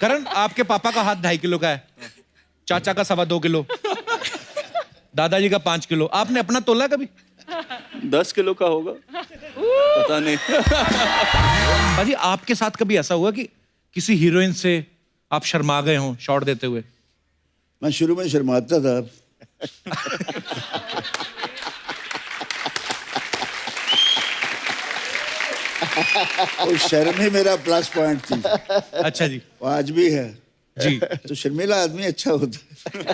करण, आपके पापा का हाथ 2.5 किलो का है, चाचा का 2.25 किलो, दादाजी का 5 किलो। आपने अपना तोला कभी? 10 किलो का होगा, पता नहीं। भाजी, आपके साथ कभी ऐसा हुआ कि किसी हीरोइन से आप शर्मा गए हों शॉट देते हुए? मैं शुरू में शर्माता था। उस शर्म ही मेरा प्लस पॉइंट थी। अच्छा जी। वो आज भी है जी। तो शर्मीला आदमी अच्छा होता है।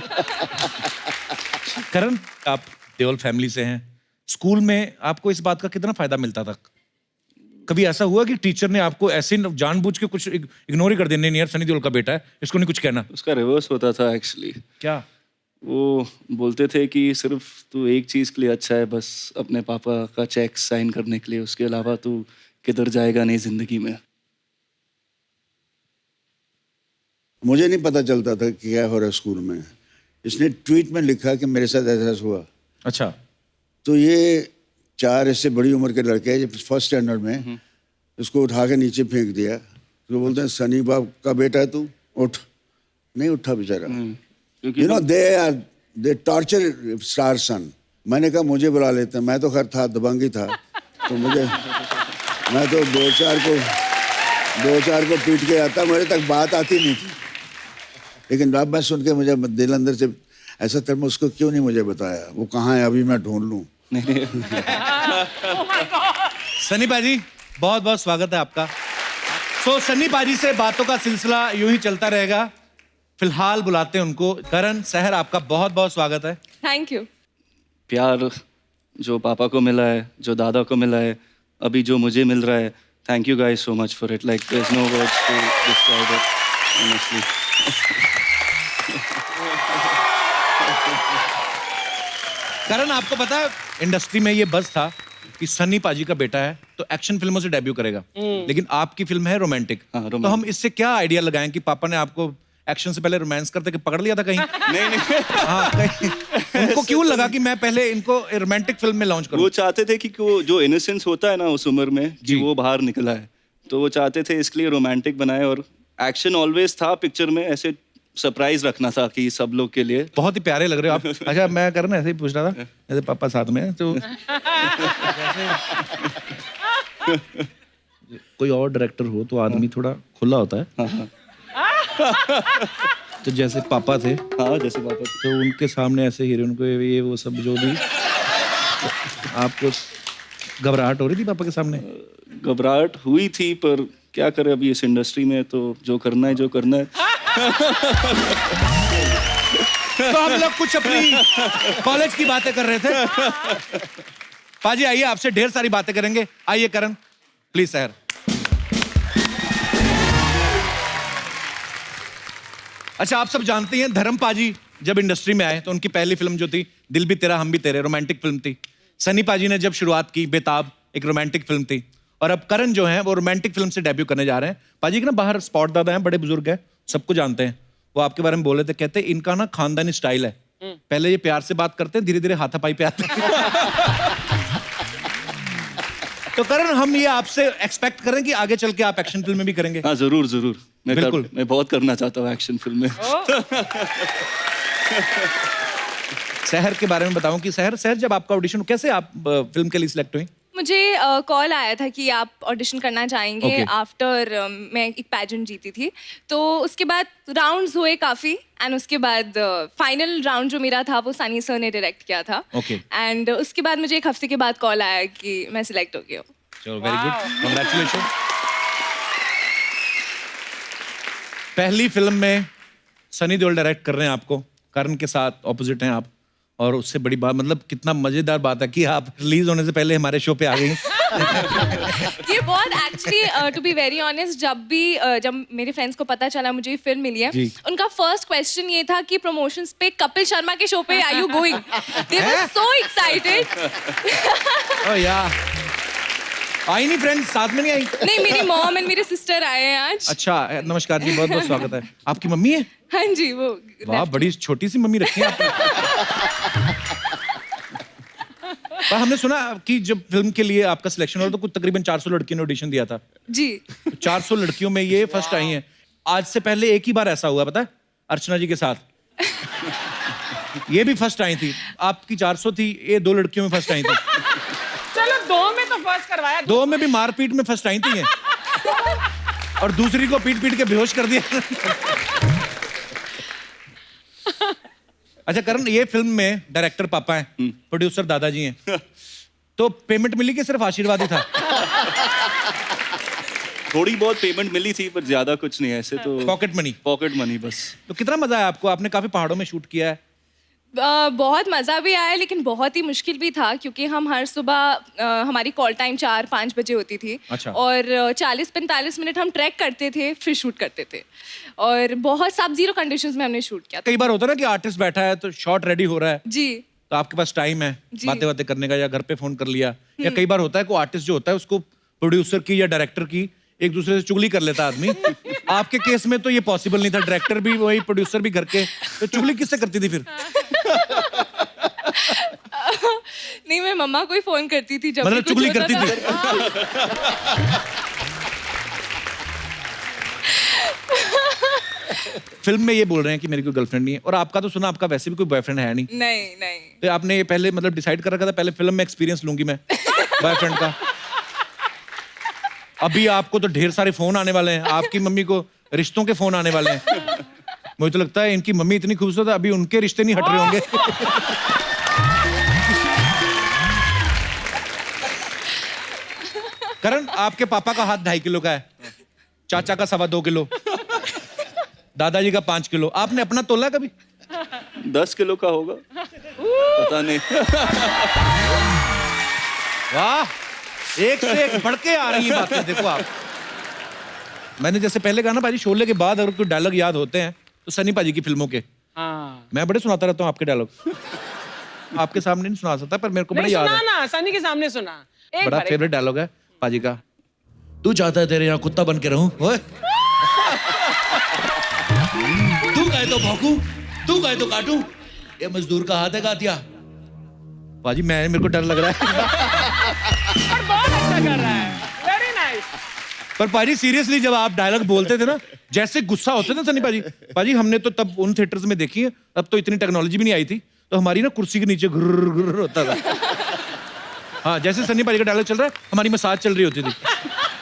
करण, आप देओल फैमिली से हैं, स्कूल में आपको इस बात का कितना फायदा मिलता था? कभी ऐसा हुआ कि टीचर ने आपको ऐसे जानबूझ के कुछ इग्नोर ही कर दिया, नहीं यार सनी देओल का बेटा है, इसको नहीं कुछ कहना? उसका रिवर्स होता था एक्चुअली। क्या? वो बोलते थे कि सिर्फ तू एक चीज़ के लिए अच्छा है, बस अपने पापा का चेक साइन करने के लिए, उसके अलावा तू किधर जाएगा नहीं जिंदगी में। मुझे नहीं पता चलता था कि क्या हो रहा है स्कूल में। इसने ट्वीट में लिखा कि मेरे साथ ऐसा हुआ। अच्छा। तो ये 4 इससे बड़ी उम्र के लड़के हैं, फर्स्ट स्टैंडर्ड में, इसको उठा के नीचे फेंक दिया। तो बोलते हैं सनी बाप का बेटा है तू, उठ। नहीं उठा बेचारा। You know they torture star son. मैंने कहा मुझे बुला लेते हैं, मैं तो खैर था, दबंगी था, तो मैं तो दो चार को पीट के आता, मेरे तक बात आती नहीं थी। लेकिन अब मैं सुन के मुझे दिल अंदर से ऐसा था, मैं उसको क्यों नहीं मुझे बताया, वो कहाँ है, अभी मैं ढूंढ लूँ। सनी पाजी, बहुत बहुत स्वागत है आपका। सो सनी पाजी से बातों का सिलसिला यूं ही चलता रहेगा। फिलहाल बुलाते हैं उनको। करण, सहर, आपका बहुत बहुत स्वागत है। Thank you. प्यार जो पापा को मिला है, जो दादा को मिला है, अभी जो मुझे मिल रहा है, thank you guys so much for it. Like there is no words to describe it honestly. Karan, आपको पता है इंडस्ट्री में ये बज़ था कि सनी पाजी का बेटा है तो एक्शन फिल्मों से डेब्यू करेगा, लेकिन आपकी फिल्म है रोमांटिक। हाँ, तो हम इससे क्या आइडिया लगाएं कि पापा ने आपको एक्शन से पहले रोमांस करते कि पकड़ लिया था कहीं? नहीं हाँ, कहीं उनको क्यों लगा कि मैं पहले इनको रोमांटिक फिल्म में लॉन्च करूं? वो चाहते थे कि वो जो इनोसेंस होता है ना उस उम्र में, कि वो बाहर निकला है, तो वो चाहते थे इसलिए रोमांटिक बनाए। और एक्शन ऑलवेज था पिक्चर में, ऐसे सरप्राइज रखना था कि सब लोग के लिए। बहुत ही प्यारे लग रहे हो आप। अच्छा, मैं करना ऐसे ही पूछ रहा था, जैसे पापा साथ में है तो कोई और डायरेक्टर हो तो आदमी थोड़ा खुला होता है। तो जैसे पापा थे, हाँ जैसे पापा थे, तो उनके सामने ऐसे हीरोइन को ये वो सब जो भी, आपको घबराहट हो रही थी पापा के सामने? घबराहट हुई थी, पर क्या करें, अभी इस इंडस्ट्री में तो जो करना है। तो हम लोग कुछ अपनी कॉलेज की बातें कर रहे थे। पाजी आइए, आपसे ढेर सारी बातें करेंगे। आइए करण, प्लीज। सहर, अच्छा, आप सब जानते हैं धर्म पाजी जब इंडस्ट्री में आए तो उनकी पहली फिल्म जो थी दिल भी तेरा हम भी तेरे, रोमांटिक फिल्म थी। सनी पाजी ने जब शुरुआत की बेताब, एक रोमांटिक फिल्म थी। और अब करण जो है वो रोमांटिक फिल्म से डेब्यू करने जा रहे हैं। पाजी के ना बाहर स्पॉट दादा हैं, बड़े बुजुर्ग हैं, सबको जानते हैं। वो आपके बारे में बोले थे, कहते इनका ना खानदानी स्टाइल है, पहले ये प्यार से बात करते हैं, धीरे धीरे हाथापाई पे आते हैं। तो करण, हम ये आपसे एक्सपेक्ट करें कि आगे चल के आप एक्शन फिल्म में भी करेंगे? हाँ जरूर। बिल्कुल। मैं बहुत करना चाहता हूँ एक्शन फिल्म में। सहर के बारे में बताऊं कि सहर जब आपका ऑडिशन, कैसे आप फिल्म के लिए सिलेक्ट हुई? मुझे कॉल आया था कि आप ऑडिशन करना चाहेंगे। Okay. आफ्टर मैं एक पैजेंट जीती थी, तो उसके बाद राउंड्स हुए काफ़ी, एंड उसके बाद फाइनल राउंड जो मेरा था वो सनी सर ने डायरेक्ट किया था। Okay. एंड उसके बाद मुझे एक हफ्ते के बाद कॉल आया कि मैं सिलेक्ट हो गई हूँ। चलो, वेरी गुड, कांग्रेचुलेशन। पहली फिल्म में सनी देओल डायरेक्ट कर रहे हैं आपको, करण के साथ ऑपोजिट हैं आप, और उससे बड़ी बात, मतलब कितना मजेदार बात है कि आप रिलीज होने से पहले हमारे शो पे आ गई। ये बहुत actually to be very honest, जब मेरे फ्रेंड्स को पता चला मुझे ये फिल्म मिली है, उनका फर्स्ट क्वेश्चन ये था कि प्रमोशंस पे कपिल शर्मा के शो पे are you going? They were so excited. Oh यार, आई नहीं फ्रेंड्स, साथ में नहीं आई? नहीं, मेरी मॉम एंड मेरे सिस्टर आए हैं आज। अच्छा, नमस्कार जी, बहुत बहुत स्वागत है। आपकी मम्मी है? हाँ जी, वो वाह, बड़ी छोटी सी मम्मी रखी है आपने। पर हमने सुना कि जब फिल्म के लिए आपका सिलेक्शन हुआ तो कुछ तकरीबन 400 लड़कियों ने ऑडिशन दिया था जी। 400 लड़कियों में ये फर्स्ट आई हैं। आज से पहले एक ही बार ऐसा हुआ, पता है, अर्चना जी के साथ। ये भी फर्स्ट आई थी, आपकी 400 थी, ये 2 लड़कियों में फर्स्ट आई थी। चलो 2 में तो फर्स्ट करवाया। 2 में भी मारपीट में फर्स्ट आई थी ये। और दूसरी को पीट पीट के बेहोश कर दिया। अच्छा करण, ये फिल्म में डायरेक्टर पापा हैं, प्रोड्यूसर दादाजी हैं, तो पेमेंट मिली कि सिर्फ आशीर्वाद ही था? थोड़ी बहुत पेमेंट मिली थी पर ज्यादा कुछ नहीं, ऐसे तो पॉकेट मनी बस। तो कितना मजा आया आपको? आपने काफी पहाड़ों में शूट किया है। बहुत मज़ा भी आया लेकिन बहुत ही मुश्किल भी था क्योंकि हम हर सुबह हमारी कॉल टाइम 4-5 बजे होती थी। अच्छा। और 40-45 मिनट हम ट्रैक करते थे, फिर शूट करते थे, और बहुत सब जीरो कंडीशंस में हमने शूट किया था। कई बार होता है ना कि आर्टिस्ट बैठा है तो शॉट रेडी हो रहा है, जी। तो आपके पास टाइम है जी। बातें करने का, या घर पे फोन कर लिया, या कई बार होता है कि आर्टिस्ट जो होता है उसको प्रोड्यूसर की या डायरेक्टर की एक दूसरे से चुगली कर लेता आदमी। आपके केस में तो ये पॉसिबल नहीं था, डायरेक्टर भी वही, प्रोड्यूसर भी घर के, तो चुगली किससे करती थी फिर? नहीं, मैं मम्मा को ही फोन करती थी जब मतलब भी कुछ चुगली होता करती था। फिल्म में ये बोल रहे हैं कि मेरी कोई गर्लफ्रेंड नहीं है, और आपका तो सुना आपका वैसे भी कोई बॉयफ्रेंड है नहीं, नहीं। तो आपने ये पहले मतलब डिसाइड कर रखा था पहले फिल्म में एक्सपीरियंस लूंगी मैं बॉयफ्रेंड का? अभी आपको तो ढेर सारे फोन आने वाले हैं, आपकी मम्मी को रिश्तों के फोन आने वाले हैं। मुझे तो लगता है इनकी मम्मी इतनी खूबसूरत है, अभी उनके रिश्ते नहीं हट रहे होंगे। करण, आपके पापा का हाथ 2.5 किलो का है, चाचा का 2.25 किलो, दादाजी का 5 किलो। आपने अपना तोला कभी? 10 किलो का होगा, पता नहीं। वाह, एक से एक बढ़ के आ रही है बातें। देखो आप, मैंने जैसे पहले कहा ना भाजी, शोले के बाद अगर कोई डायलॉग याद होते हैं तो सनी पाजी की फिल्मों के। हाँ। मैं बड़े सुनाता रहता हूँ आपके डायलॉग। आपके सामने नहीं सुना सकता, पर मेरे को बड़ा याद है। ना, सनी के सामने सुना। बड़ा फेवरेट डायलॉग है पाजी का। तू चाहता है तेरे यहाँ कुत्ता बन के रहूं? ओए, तू कहे तो भौंकूं, तू कहे तो काटूं, ये मजदूर का हाथ है गातिया। पाजी मेरे को डर लग रहा है। और बहुत अच्छा कर रहा है, वेरी नाइस। पर पाजी सीरियसली, जब आप डायलॉग बोलते थे ना, जैसे गुस्सा होते थे सनी पाजी हमने तो तब उन थिएटर्स में देखी है, अब तो इतनी टेक्नोलॉजी भी नहीं आई थी, तो हमारी ना कुर्सी के नीचे गुर्र गुर्र होता था। हाँ, जैसे सनी पाजी का डायलॉग चल रहा है, हमारी मसाज चल रही होती थी,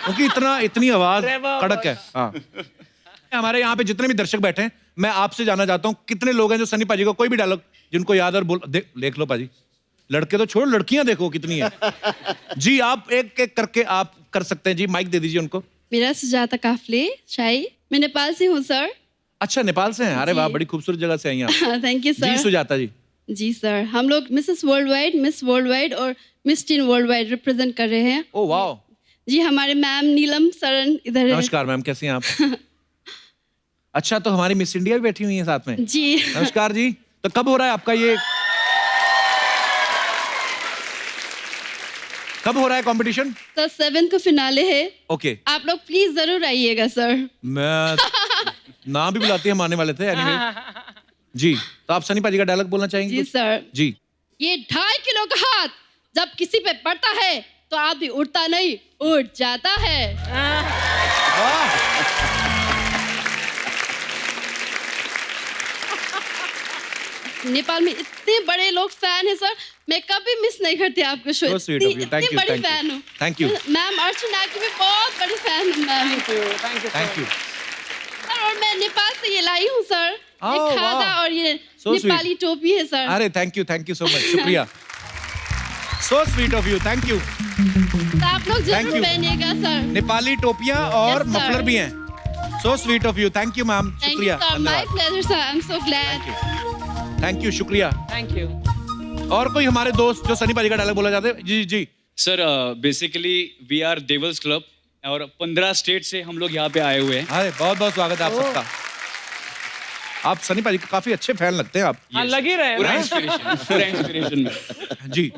क्योंकि इतनी आवाज कड़क है। हाँ, हमारे यहाँ पे जितने भी दर्शक बैठे हैं, मैं आपसे जानना चाहता हूँ कितने लोग हैं जो सनी पाजी का कोई भी डायलॉग जिनको याद और देख लो पाजी, लड़के तो छोड़, लड़कियां देखो कितनी है। जी, आप एक एक करके आप कर सकते हैं जी, माइक दे दीजिए उनको। मेरा सुजाता काफले शाही, मैं नेपाल से हूँ सर। अच्छा, नेपाल से हैं? अरे वाह, बड़ी खूबसूरत जगह से आई हैं आप। Thank you sir. जी सुजाता जी। जी सर, हम लोग Mrs World Wide, Miss World Wide और Miss Teen World Wide represent कर रहे हैं। ओ वाह। जी, हमारे मैम नीलम सरन इधर है। नमस्कार मैम, कैसी हैं आप? अच्छा, तो हमारी मिस इंडिया भी बैठी हुई है साथ में। जी। नमस्कार जी। तो कब हो रहा है आपका ये, कब हो रहा है कंपटीशन? तो 7 को फिनाले है। ओके, आप लोग प्लीज जरूर आइएगा सर। मैं नाम भी बुलाती हम आने वाले थे। एनीवे जी, तो आप सनी पाजी का डायलॉग बोलना चाहेंगे? जी सर। जी। ये 2.5 किलो का हाथ जब किसी पे पड़ता है तो आदमी उठता नहीं, उठ जाता है। नेपाल में इतने बड़े लोग फैन हैं सर, मैं कभी मिस नहीं करती आपको show. So sweet of you. Thank you, बड़ी thank you. फैन हूँ। Thank you. मैम अर्चना की भी बहुत बड़ी फैन हूँ मैम। Thank you. सर, और मैं नेपाल से ये लाई हूँ सर, ये Oh, खादा wow. और ये So sweet. नेपाली टोपी है सर। अरे थैंक यू सो मच, शुक्रिया। सो sweet of you, thank you. तो आप लोग Thank जरूर you. पहनिएगा सर। नेपाली टोपियां और Yes, sir. मफलर भी हैं। So sweet of you, thank you ma'am, thank you शुक्रिया, सर, माय धन्यवाद। Pleasure sir, I am so glad. Thank you, शुक्रिया। Thank you. और कोई हमारे दोस्त जो सनी पाजी का डायलॉग बोला जाते हैं? जी जी। Sir basically we are devils club और 15 स्टेट से हम लोग यहाँ पे आए हुए हैं। अरे बहुत बहुत स्वागत है आप सबका। आप सनी पाजी के काफी अच्छे फैन लगते हैं आप। हाँ, लग ही रहे पूरा हैं। इंस्पिरेशन में। जी।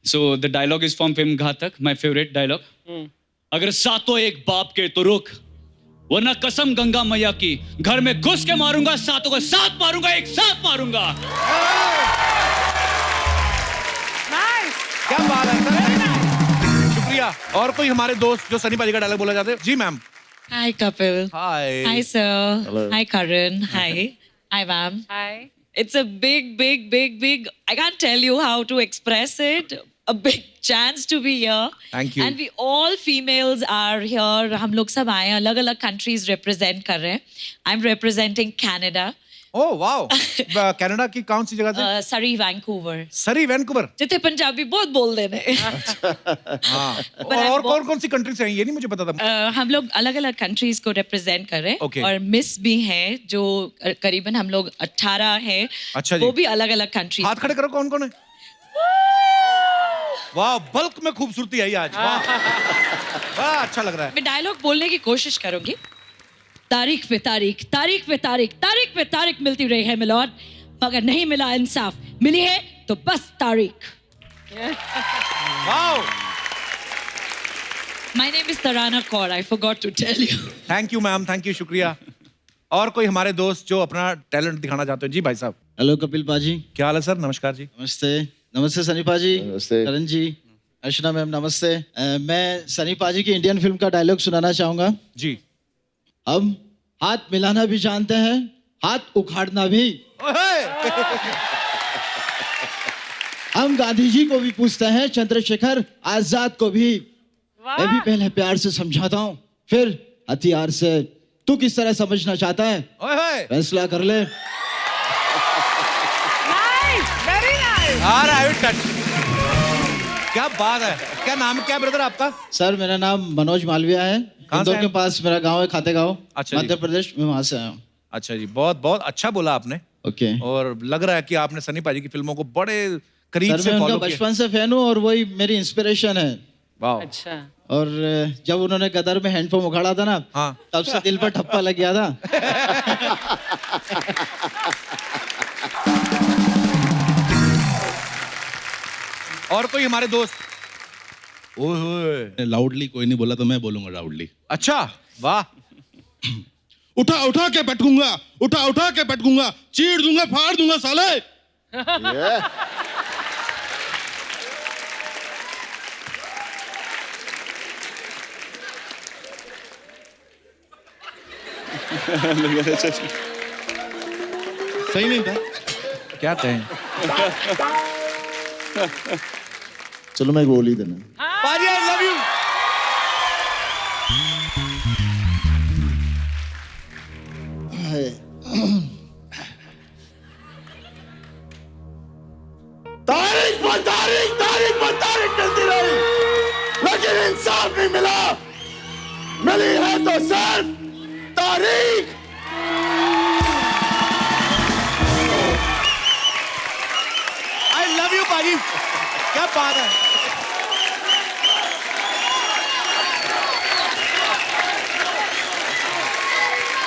So the dialogue is from film Ghatak, my favourite dialogue. अगर सातों एक बाप के तो रुक, वरना कसम गंगा मैया की घर में घुस के मारूंगा, सातों को साथ मारूंगा, एक साथ मारूंगा। नाइस। क्या बात है सर, शुक्रिया। और कोई हमारे दोस्त जो सनी पाजी का डायलॉग बोला जाते हैं? जी ma'am. Hi, Kapil. Hi. Hi, sir. Hi, Karan. Hi. Hi, ma'am. Hi. It's a big, I can't tell you how to express it. A big chance to be here. Thank you. And we all females are here. हम लोग सब आए हैं, अलग-अलग countries represent कर रहे हैं. I'm representing Canada. Oh wow. Canada की कौन सी जगह से? Surrey, Vancouver. सरी वैंकूवर। जितने पंजाबी बहुत बोल देने. हाँ। और कौन सी कंट्री से हैं ये नहीं मुझे पता था। हम लोग अलग-अलग countries को represent कर रहे हैं. Okay. और मिस भी हैं जो करीबन हम लोग 18 हैं. अच्छा जी। वो भी अलग-अलग countries. हाथ खड़े करो कौन है? वाह बल्क में खूबसूरती आई आज। वाह अच्छा लग रहा है। मैं डायलॉग बोलने की कोशिश करूंगी. तारीख पे तारीख, तारीख पे तारीख, तारीख पे तारीख मिलती रही है मिलॉर्ड, मगर नहीं मिला इंसाफ. मिली है तो बस तारीख. Wow My name is Tarana Kaur. I forgot to tell you. Thank you ma'am, thank you, शुक्रिया। और कोई हमारे दोस्त जो अपना टैलेंट दिखाना चाहते हैं? जी भाई साहब। हेलो कपिल पाजी। क्या हाल है सर? नमस्कार जी। नमस्ते। नमस्ते सनी पाजी। नमस्ते। करण जी, अर्चना मैम नमस्ते। मैं सनी पाजी की इंडियन फिल्म का डायलॉग सुनाना चाहूंगा। जी। हम हाथ मिलाना भी जानते हैं, हाथ उखाड़ना भी। हम गांधी जी को भी पूछते हैं, चंद्रशेखर आजाद को भी। मैं भी पहले प्यार से समझाता हूँ, फिर हथियार से। तू किस तरह समझना चाहता है? फैसला कर ले। Nice. Very nice. क्या बात है। क्या नाम है क्या ब्रदर आपका? सर मेरा नाम मनोज मालविया है। इंदौर के पास मेरा गांव है, खातेगांव, अच्छा जी। मध्य प्रदेश में, वहां से आया हूँ। अच्छा जी, बहुत बहुत अच्छा बोला आपने। ओके। और लग रहा है कि आपने सनी पाजी की फिल्मों को बड़े करीब सर से मैं फॉलो उनका किया। बचपन से फैन हूँ और वही मेरी इंस्पिरेशन है। वाह। अच्छा. और जब उन्होंने गदर में हैंडपंप उखाड़ा था ना, हाँ। तब से दिल पर ठप्पा लग गया था। और कोई हमारे दोस्त? ओए लाउडली कोई नहीं बोला तो मैं बोलूंगा लाउडली। अच्छा वाह। उठा उठा के पटकूंगा, उठा उठा के पटकूंगा, चीर दूंगा, फाड़ दूंगा साले। सही नहीं था? क्या कहें? चलो मैं गोली देना। पाजी आई लव यू। तारीख पर तारीख, तारीख पर तारीख मिलती रही, लेकिन इंसाफ नहीं मिला। मिली है तो सिर्फ तारीख। आई लव यू पाजी। क्या बात है।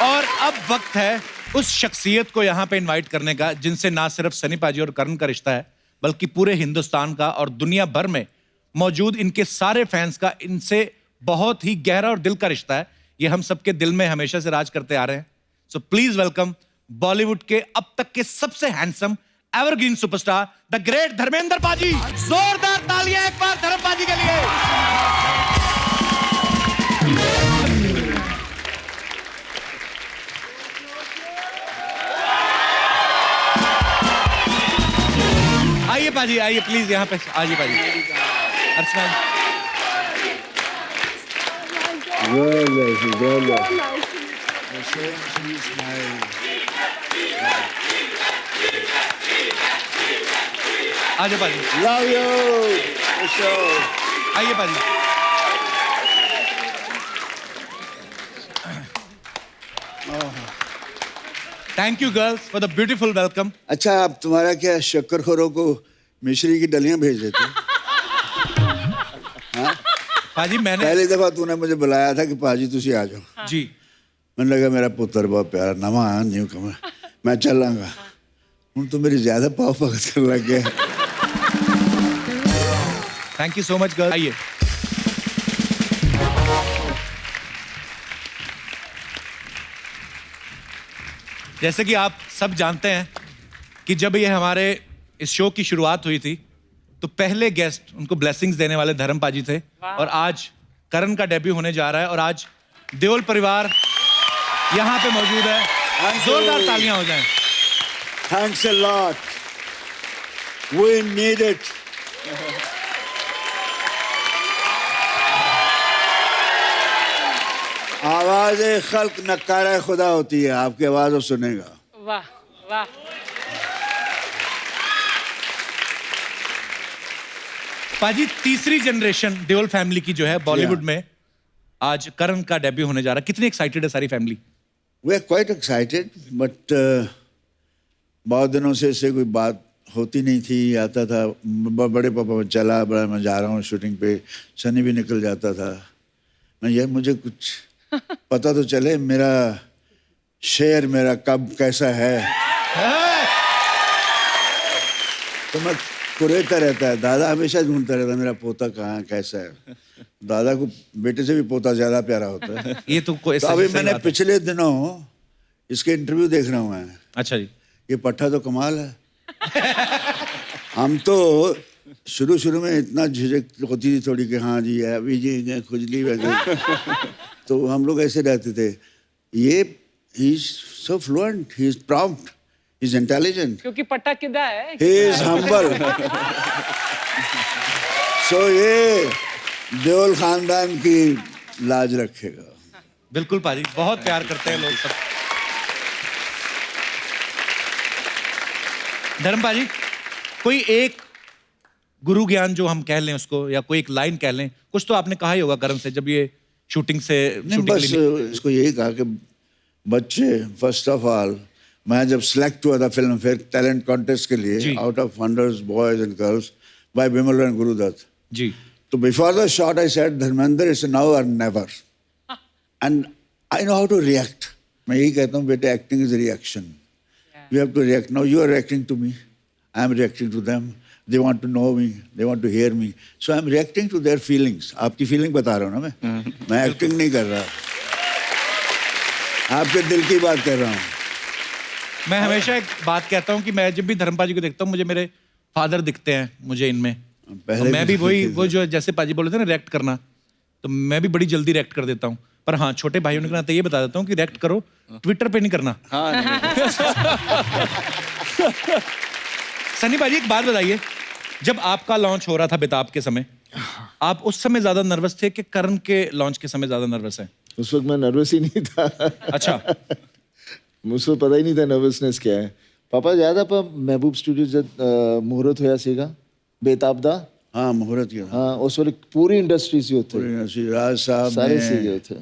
और अब वक्त है उस शख्सियत को यहाँ पे इनवाइट करने का जिनसे ना सिर्फ सनी पाजी और करण का रिश्ता है बल्कि पूरे हिंदुस्तान का और दुनिया भर में मौजूद इनके सारे फैंस का इनसे बहुत ही गहरा और दिल का रिश्ता है। ये हम सबके दिल में हमेशा से राज करते आ रहे हैं। सो प्लीज वेलकम बॉलीवुड के अब तक के सबसे handsome evergreen superstar the great Dharmendra पाजी। जोरदार तालियां एक बार धर्म पाजी के लिए। आइए पाजी, आइए प्लीज यहाँ पे आइए पाजी। अर्चना आइए पाजी। Love you. आइए पाजी। Thank you girls for the beautiful welcome. अच्छा आप तुम्हारा क्या शक्करखोरों को मिश्री की डलियां भेज देते? हाँ? पाजी मैंने पहली दफा तूने मुझे बुलाया था कि पाजी तुसी आ जाओ। जी मैंने लगा मेरा पुत्र बहुत प्यारा नवा न्यू कमर, मैं चलांगा। हूं तो मेरी ज्यादा पाव भगत करने लग गया। Thank you so much girl. आइए। जैसे कि आप सब जानते हैं कि जब ये हमारे इस शो की शुरुआत हुई थी तो पहले गेस्ट उनको ब्लेसिंग्स देने वाले धर्म पाजी थे और आज करण का डेब्यू होने जा रहा है और आज देओल परिवार यहाँ पे मौजूद है, जोरदार तालियां हो जाएं। Thanks a lot. We need it. आवाज खल्क नकारा खुदा होती है, आपकी आवाज वो सुनेगा। वाह वाह। पाजी तीसरी जनरेशन देओल फैमिली की जो है बॉलीवुड में आज करण का डेब्यू होने जा रहा है, कितनी एक्साइटेड है सारी family? We are quite excited, but बहुत दिनों से इससे कोई बात होती नहीं थी। आता था बड़े पापा चला, बड़ा मैं जा रहा हूँ शूटिंग पे, सनी भी निकल जाता था। मैं यार मुझे कुछ पता तो चले, मेरा शेर मेरा कब कैसा है। तो मैं कुरेता रहता है, दादा हमेशा ढूंढता रहता है मेरा पोता कहाँ कैसा है। दादा को बेटे से भी पोता ज्यादा प्यारा होता है। ये तो कोई तो अभी मैंने पिछले दिनों इसके इंटरव्यू देख रहा हूँ मैं। अच्छा जी। ये पट्टा तो कमाल है। हम तो शुरू में इतना झिझक होती थी थोड़ी कि हाँ जी अभी जी खुजली वगैरह, तो हम लोग ऐसे रहते थे। ये he is so fluent, he is prompt, he is intelligent, क्योंकि पट्टा किदा है, ही इज हम्बल। सो ये देओल खानदान की लाज रखेगा। बिल्कुल पाजी, बहुत प्यार करते हैं लोग सब। धर्म पाजी, कोई एक गुरु ज्ञान जो हम कह लें उसको, या कोई एक लाइन कह लें, कुछ तो आपने कहा ही होगा करण से जब ये शूटिंग से बस इसको यही कहा कि बच्चे, फर्स्ट ऑफ ऑल मैं जब सिलेक्ट हुआ था फिल्म फेयर टैलेंट कॉन्टेस्ट के लिए, out of hundreds boys and girls by Vimal and Gurudutt ji, तो before the shot I said Dharmendra it's now or never, and I know how to react. मैं यही कहता हूँ बेटे, acting is reaction, you have to react. Now you are reacting to me, I am reacting to them. They want to know me, they want to hear me, so I am reacting to their feelings. आपकी feeling बता रहा हूँ ना मैं acting नहीं कर रहा, आपके दिल की बात कर रहा हूँ। मैं हमेशा एक बात कहता हूँ कि मैं जब भी धर्म पाजी को देखता हूँ मुझे मेरे फादर दिखते हैं मुझे इनमें। पहले मैं भी वही वो जो जैसे पाजी बोले थे ना रिएक्ट करना, तो मैं भी बड़ी जल्दी रिएक्ट कर देता हूँ। पर हाँ, छोटे भाइयों ने कहना ये बता देता हूँ कि रिएक्ट करो, ट्विटर पे नहीं करना। सनी भाजी एक बात बताइए, जब आपका लॉन्च हो रहा था बेताब के समय, आप उस समय ज्यादा नर्वस थे कि करण के लॉन्च के समय ज्यादा नर्वस हैं? उस वक्त मैं नर्वस ही नहीं था। अच्छा। मुझे पता ही नहीं था नर्वसनेस क्या है। पापा याद आप महबूब स्टूडियो जब मुहूर्त होया सीगा बेताब दा? हाँ मुहूर्त किया। हाँ उस वक्त पूरी इंडस्ट्री से होते, पूरी इंडस्ट्री, राज साहब सारे सीगे होते,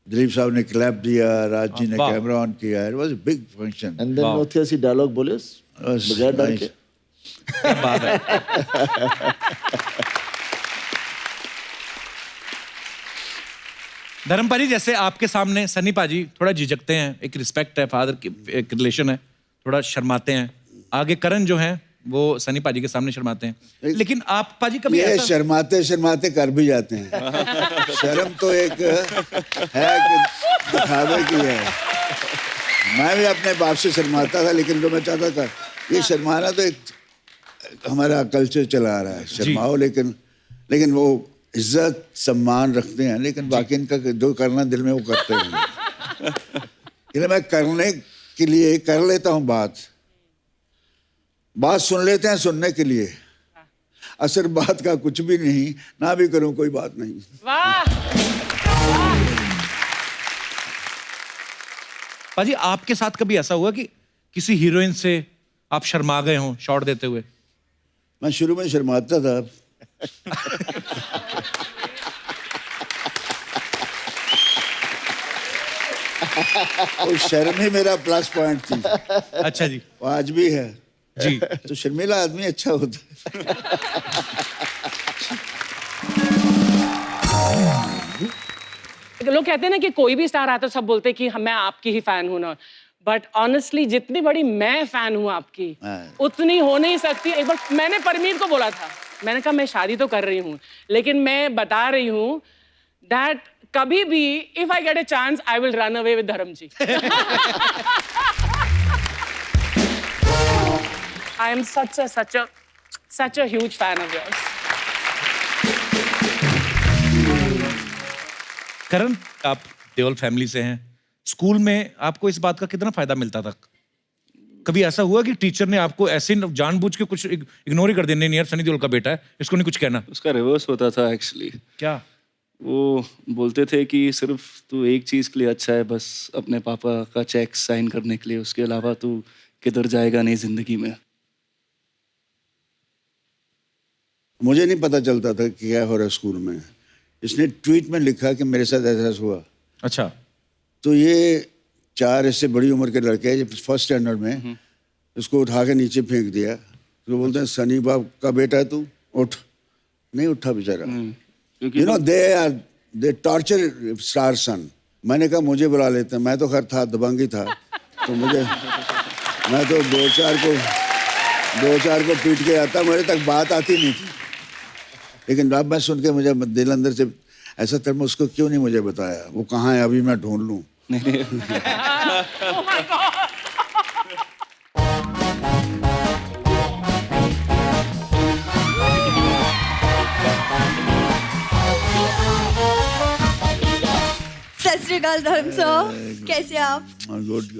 दिलीप साहब ने क्लैप दिया, राज जी ने कैमरा ऑन किया, it was a big function. And then ओथे सी डायलॉग बोले बगैर डर के। क्या बात है। धर्म पाजी, जैसे आपके सामने सनी पाजी थोड़ा झिझकते हैं, एक रिस्पेक्ट है, फादर की एक रिलेशन है, थोड़ा शर्माते हैं। आगे करण जो है वो सनी पाजी के सामने शर्माते हैं, लेकिन आप पाजी कभी ये शर्माते शर्माते कर भी जाते हैं। शर्म तो एक है कि दिखावे की है। मैं भी अपने बाप से शर्माता था, लेकिन जो मैं चाहता था ये शर्माना तो एक हमारा कल्चर चला आ रहा है, शर्माओ, लेकिन वो इज्जत सम्मान रखते हैं, लेकिन बाकी इनका जो करना दिल में वो करते हैं। इसलिए मैं करने के लिए कर लेता हूँ बात सुन लेते हैं सुनने के लिए, असर बात का कुछ भी नहीं, ना भी करूं कोई बात नहीं। वाह। पाजी, आपके साथ कभी ऐसा हुआ कि किसी हीरोइन से आप शर्मा गए हों शॉट देते हुए? मैं शुरू में शर्माता था। वो शर्म ही मेरा प्लस पॉइंट थी। अच्छा जी। वो आज भी है जी। तो शर्मीला आदमी अच्छा होता है। लोग कहते हैं ना कि कोई भी स्टार आता है सब बोलते हैं कि मैं आपकी ही फैन हूं ना, बट ऑनेस्टली जितनी बड़ी मैं फैन हूं आपकी उतनी हो नहीं सकती। एक बार मैंने परमीत को बोला था, मैंने कहा मैं शादी तो कर रही हूं, लेकिन मैं बता रही हूं दैट कभी भी if I get a chance I will run away with धर्म जी। I am such a huge fan of yours. करण, आप देओल फैमिली से हैं, स्कूल में आपको इस बात का कितना फायदा मिलता था? कभी ऐसा हुआ कि टीचर ने आपको ऐसे जानबूझ के कुछ इग्नोर ही कर देने, नहीं यार सनी देओल का बेटा है, इसको नहीं कुछ कहना? उसका रिवर्स होता था एक्चुअली। क्या? वो बोलते थे कि सिर्फ तू एक चीज़ के लिए अच्छा है, बस अपने पापा का चेक साइन करने के लिए, उसके अलावा तू किधर जाएगा नहीं जिंदगी में। मुझे नहीं पता चलता था कि क्या हो रहा है स्कूल में। इसने ट्वीट में लिखा कि मेरे साथ ऐसा हुआ। अच्छा। तो ये 4 इससे बड़ी उम्र के लड़के हैं, फर्स्ट स्टैंडर्ड में, उसको उठा के नीचे फेंक दिया। तो बोलते हैं सनी बाप का बेटा है तू, उठ। नहीं उठा बेचारा। You know they torture star son. मैंने कहा मुझे बुला लेते हैं, मैं तो खैर था, दबंगी था, तो मैं तो दो चार को पीट के आता, मेरे तक बात आती नहीं थी। लेकिन अब मैं सुन के मुझे दिल अंदर से ऐसा था, उसको क्यों नहीं मुझे बताया, वो कहाँ है अभी मैं ढूंढ लूँ। सत श्री अकाल धर्म सर, कैसे आप? गुड।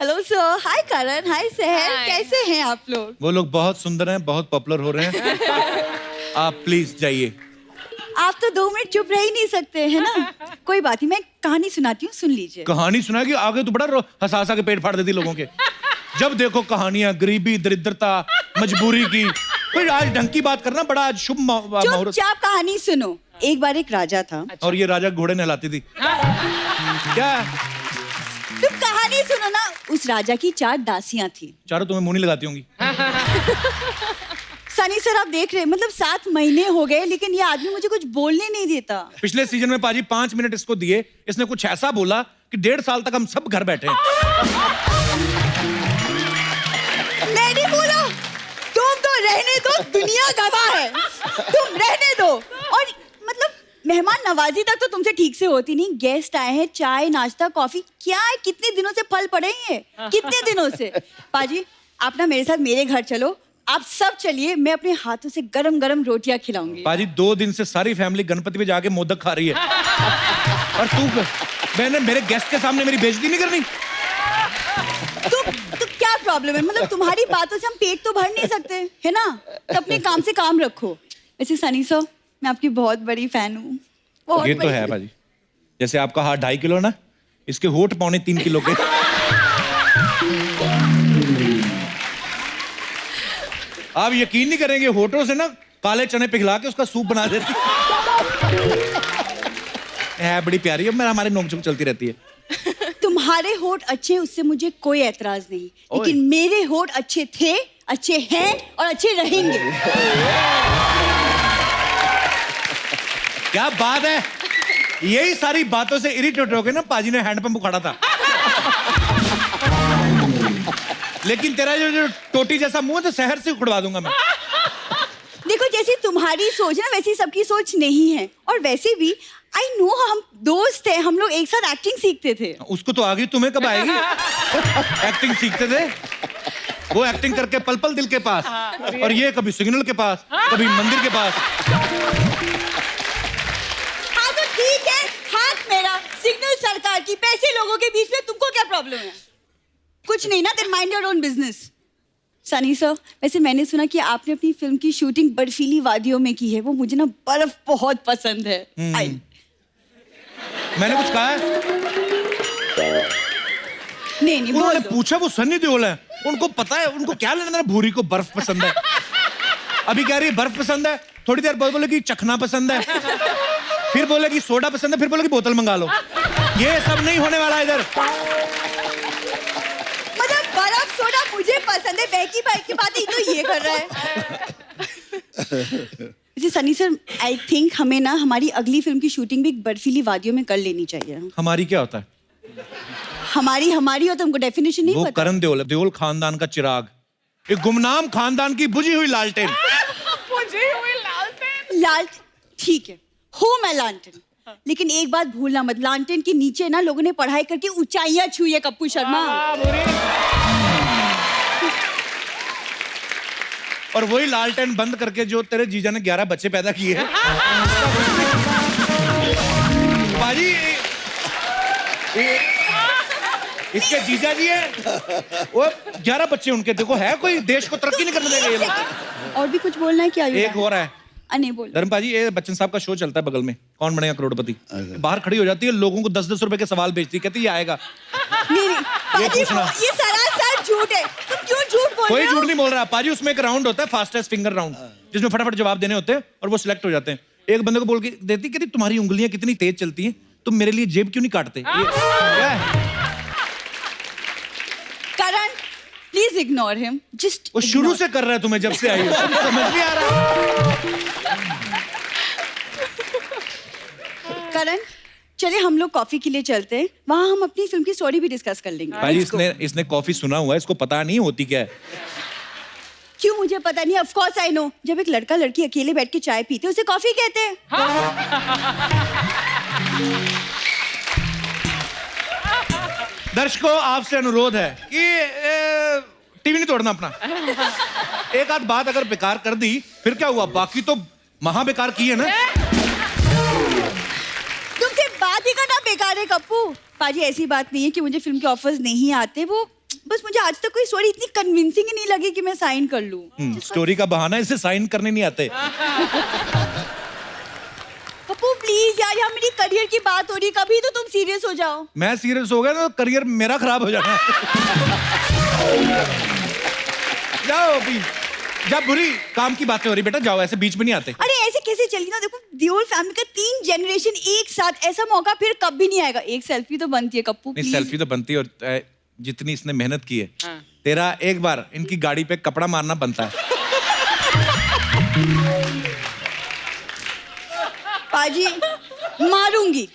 हेलो सर, हाय करण, हाय सहर, Hi. कैसे हैं आप लोग? वो लोग बहुत सुंदर हैं, बहुत पॉपुलर हो रहे हैं। आप प्लीज जाइए। आप तो 2 मिनट चुप रह ही नहीं सकते है ना? कोई बात नहीं, मैं कहानी सुनाती हूँ, सुन लीजिए। कहानी सुनाएगी? आगे तो बड़ा हंसा हंसा के पेट फाड़ देती लोगों के। जब देखो कहानियां, गरीबी, दरिद्रता, मजबूरी की। कोई आज ढंग की बात करना, बड़ा आज शुभ मुहूर्त। चुपचाप कहानी सुनो। एक बार एक राजा था। और ये राजा घोड़े नहलाती थी क्या? तुम कहानी सुनो ना। उस राजा की 4 दासियां थी। चारों तुम्हें मुंह नहीं लगाती होंगी। सनी सर आप देख रहे हैं, मतलब 7 महीने हो गए लेकिन ये आदमी मुझे कुछ बोलने नहीं देता। पिछले सीजन में पाजी 5 मिनट इसको दिए, इसने कुछ ऐसा बोला कि 1.5 साल तक हम सब घर बैठे हैं। नहीं बोलो, तुम तो रहने दो, दुनिया गवाह है। तुम रहने दो। और मतलब मेहमान नवाजी तक तो तुमसे ठीक से होती नहीं। गेस्ट आए हैं, चाय नाश्ता कॉफी क्या है, कितने दिनों से फल पड़े हैं, कितने दिनों से। पाजी आप ना मेरे साथ मेरे घर चलो, आप सब चलिए, मैं अपने हाथों से गरम गरम रोटियां खिलाऊंगी। पाजी 2 दिन से सारी फैमिली गणपति पे जाके मोदक खा रही है। और तू, मैंने मेरे गेस्ट के सामने मेरी बेइज्जती नहीं करनी। तो क्या प्रॉब्लम है? मतलब तुम्हारी बातों से हम पेट तो भर नहीं सकते है ना? तो अपने काम से काम रखो। वैसे सनी सर, मैं आपकी बहुत बड़ी फैन हूँ। ये तो है पाजी। जैसे आपका हाथ 2.5 किलो ना, इसके होठ 3.25 किलो के। आप यकीन नहीं करेंगे, होठों से ना काले चने पिघला के उसका सूप बना देती है। बड़ी प्यारी है, मेरा हमारी नोक-झोंक चलती रहती है। तुम्हारे होठ अच्छे, उससे मुझे कोई एतराज नहीं, लेकिन मेरे होठ अच्छे थे, अच्छे हैं और अच्छे रहेंगे। क्या बात है। यही सारी बातों से इरिटेट हो गए ना, पाजी ने हैंडपंप उखाड़ा था। लेकिन तेरा जो टोटी जैसा मुंह है तो शहर से उखड़वा दूंगा मैं। देखो जैसी तुम्हारी सोच ना, वैसी सबकी सोच नहीं है। और वैसे भी आई नो, हम दोस्त हैं, हम लोग एक साथ एक्टिंग सीखते थे। उसको तो आगे तुम्हें कब आएगी? एक्टिंग सीखते थे वो, एक्टिंग करके पल पल दिल के पास। और ये कभी सिग्नल के पास, कभी मंदिर के पास। हाँ तो ठीक है, हाथ मेरा, सिग्नल सरकार की, पैसे लोगों के बीच में, तुमको क्या प्रॉब्लम है? कुछ नहीं ना, then mind your own business. Sunny sir, वैसे मैंने सुना कि आपने अपनी फिल्म की शूटिंग बर्फीली वादियों में की है। वो मुझे ना बर्फ बहुत पसंद है। मैंने कुछ कहा है? नहीं उन्होंने पूछा, वो सनी देओल है, उनको पता है, उनको क्या लेना देना। भूरी को बर्फ पसंद है, अभी कह रही है बर्फ पसंद है, थोड़ी देर बाद बोलेगी चखना पसंद है, फिर बोलेगी सोडा पसंद है, फिर बोलेगी बोतल मंगा लो। ये सब नहीं होने वाला इधर। मतलब बर्फ सोडा मुझे पसंद है, बहकी भाई की बात ही तो ये कर रहा है। जी सनी सर, आई थिंक हमें ना हमारी अगली फिल्म की शूटिंग भी बर्फीली वादियों में कर लेनी चाहिए। हमारी क्या होता है? हमारी हो तो हमको डेफिनेशन नहीं वो पता। करण देओल, देओल खानदान का चिराग, एक गुमनाम खानदान की बुझी हुई लालटेन। बुझी हुई लालटेन? ठीक है, हो मैं लालटेन, लेकिन एक बात भूलना मत, लालटेन के नीचे ना लोगों ने पढ़ाई करके ऊंचाइयां छुई है कप्पू शर्मा। और वही लालटेन बंद करके जो तेरे जीजा ने 11 बच्चे पैदा किए हैं। बाजी इसके जीजा जी है वो 11 बच्चे उनके, देखो है कोई, देश को तरक्की नहीं करने देंगे ये लोग। और भी कुछ बोलना है क्या? एक हो रहा है, नहीं बोल। धर्म पाजी, ये बच्चन साहब का शो चलता है बगल में, कौन बनेगा करोड़पति। बाहर खड़ी हो जाती है, लोगों को 10-10 रुपए के सवाल भेजती है, कहती है ये आएगा। नहीं पाजी, पूछना। ये सरासर झूठ है, तुम क्यों झूठ बोल कोई रहे हो? झूठ नहीं बोल रहा पाजी। उसमें एक राउंड होता है, फास्टेस्ट फिंगर राउंड, जिसमें फटाफट जवाब देने होते हैं और वो सिलेक्ट हो जाते हैं। एक बंदे को बोल के देती, कहती तुम्हारी उंगलियां कितनी तेज चलती हैं, तुम मेरे लिए जेब क्यों नहीं काटते? क्या है? करण, प्लीज इग्नोर हिम, जस्ट वो शुरू से कर रहा है तुम्हें, जब से आई हो समझ नहीं आ रहा। करण, चले हम लोग कॉफी के लिए चलते हैं, वहाँ हम अपनी फिल्म की स्टोरी भी डिस्कस कर लेंगे। भाई इसने कॉफी सुना हुआ है, इसको पता नहीं होती क्या है। क्यों मुझे पता नहीं? Of course I know. जब एक लड़का लड़की अकेले बैठ के चाय पीते उसे कॉफी कहते हैं। दर्शकों, आपसे अनुरोध है कि टीवी नहीं तोड़ना अपना। एक आध बात अगर बेकार कर दी फिर क्या हुआ, बाकी तो महा बेकार की है ना। तुमसे बात ही करना बेकार है कप्पू। पाजी, ऐसी बात नहीं है कि मुझे फिल्म के ऑफर्स नहीं आते, वो बस मुझे आज तक कोई स्टोरी इतनी कन्विंसिंग ही नहीं लगी कि मैं साइन कर लूं। स्टोरी का बहाना, इसे साइन करने नहीं आते। कप्पू प्लीज यार, यहाँ मेरी करियर की बात हो रही, कभी तो तुम सीरियस हो जाओ। मैं सीरियस हो गया ना, करियर मेरा खराब हो जाना है। जाओ अभी, जब बुरी काम की बातें हो रही बेटा, जाओ, ऐसे बीच में नहीं आते। अरे ऐसे कैसे चली ना, देखो दियोल फैमिली का 3 जनरेशन एक साथ, ऐसा मौका फिर कभी नहीं आएगा। एक सेल्फी तो बनती है कप्पू, नहीं प्लीज। सेल्फी तो बनती है, और जितनी इसने मेहनत की है, तेरा एक बार इनकी गाड़ी पे कपड़ा मारना बनता है। पाजी, मारूंगी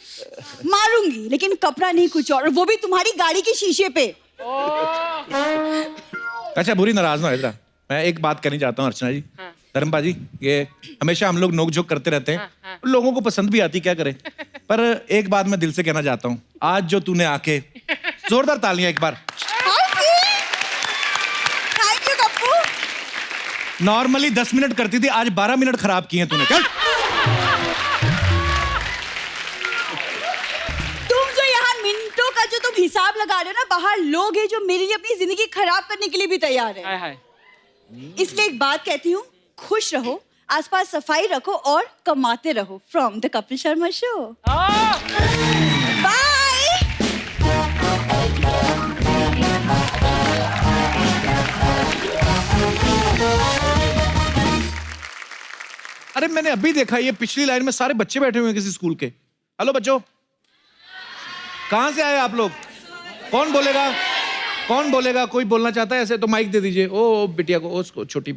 लेकिन कपड़ा नहीं, कुछ और, वो भी तुम्हारी गाड़ी के शीशे पे। अच्छा बुरी नाराज ना हो इधर, मैं एक बात करनी चाहता हूँ अर्चना जी। धर्म पाजी, ये हमेशा हम लोग नोक झोंक करते रहते हैं, लोगों को पसंद भी आती, क्या करें, पर एक बात मैं दिल से कहना चाहता हूँ, आज जो तूने आके, जोरदार तालियां एक बार। Thank you Kappu. Normally 10 minute करती थी, आज 12 मिनट खराब किए तूने। चल तुम जो यहाँ मिनटों का जो तुम हिसाब लगा रहे हो ना, बाहर लोग हैं जो मेरे लिए अपनी जिंदगी खराब करने के लिए भी तैयार है। हाय हाय। इसलिए एक बात कहती हूँ, खुश रहो, आसपास सफाई रखो और कमाते रहो। From the Kapil Sharma show. Bye. अरे मैंने अभी देखा, ये पिछली लाइन में सारे बच्चे बैठे हुए हैं किसी स्कूल के। हेलो बच्चों, कहां से आए आप लोग? कौन बोलेगा? कोई बोलना चाहता है ऐसे तो माइक दे दीजिए। ओ बिटिया को, उसको छोटी।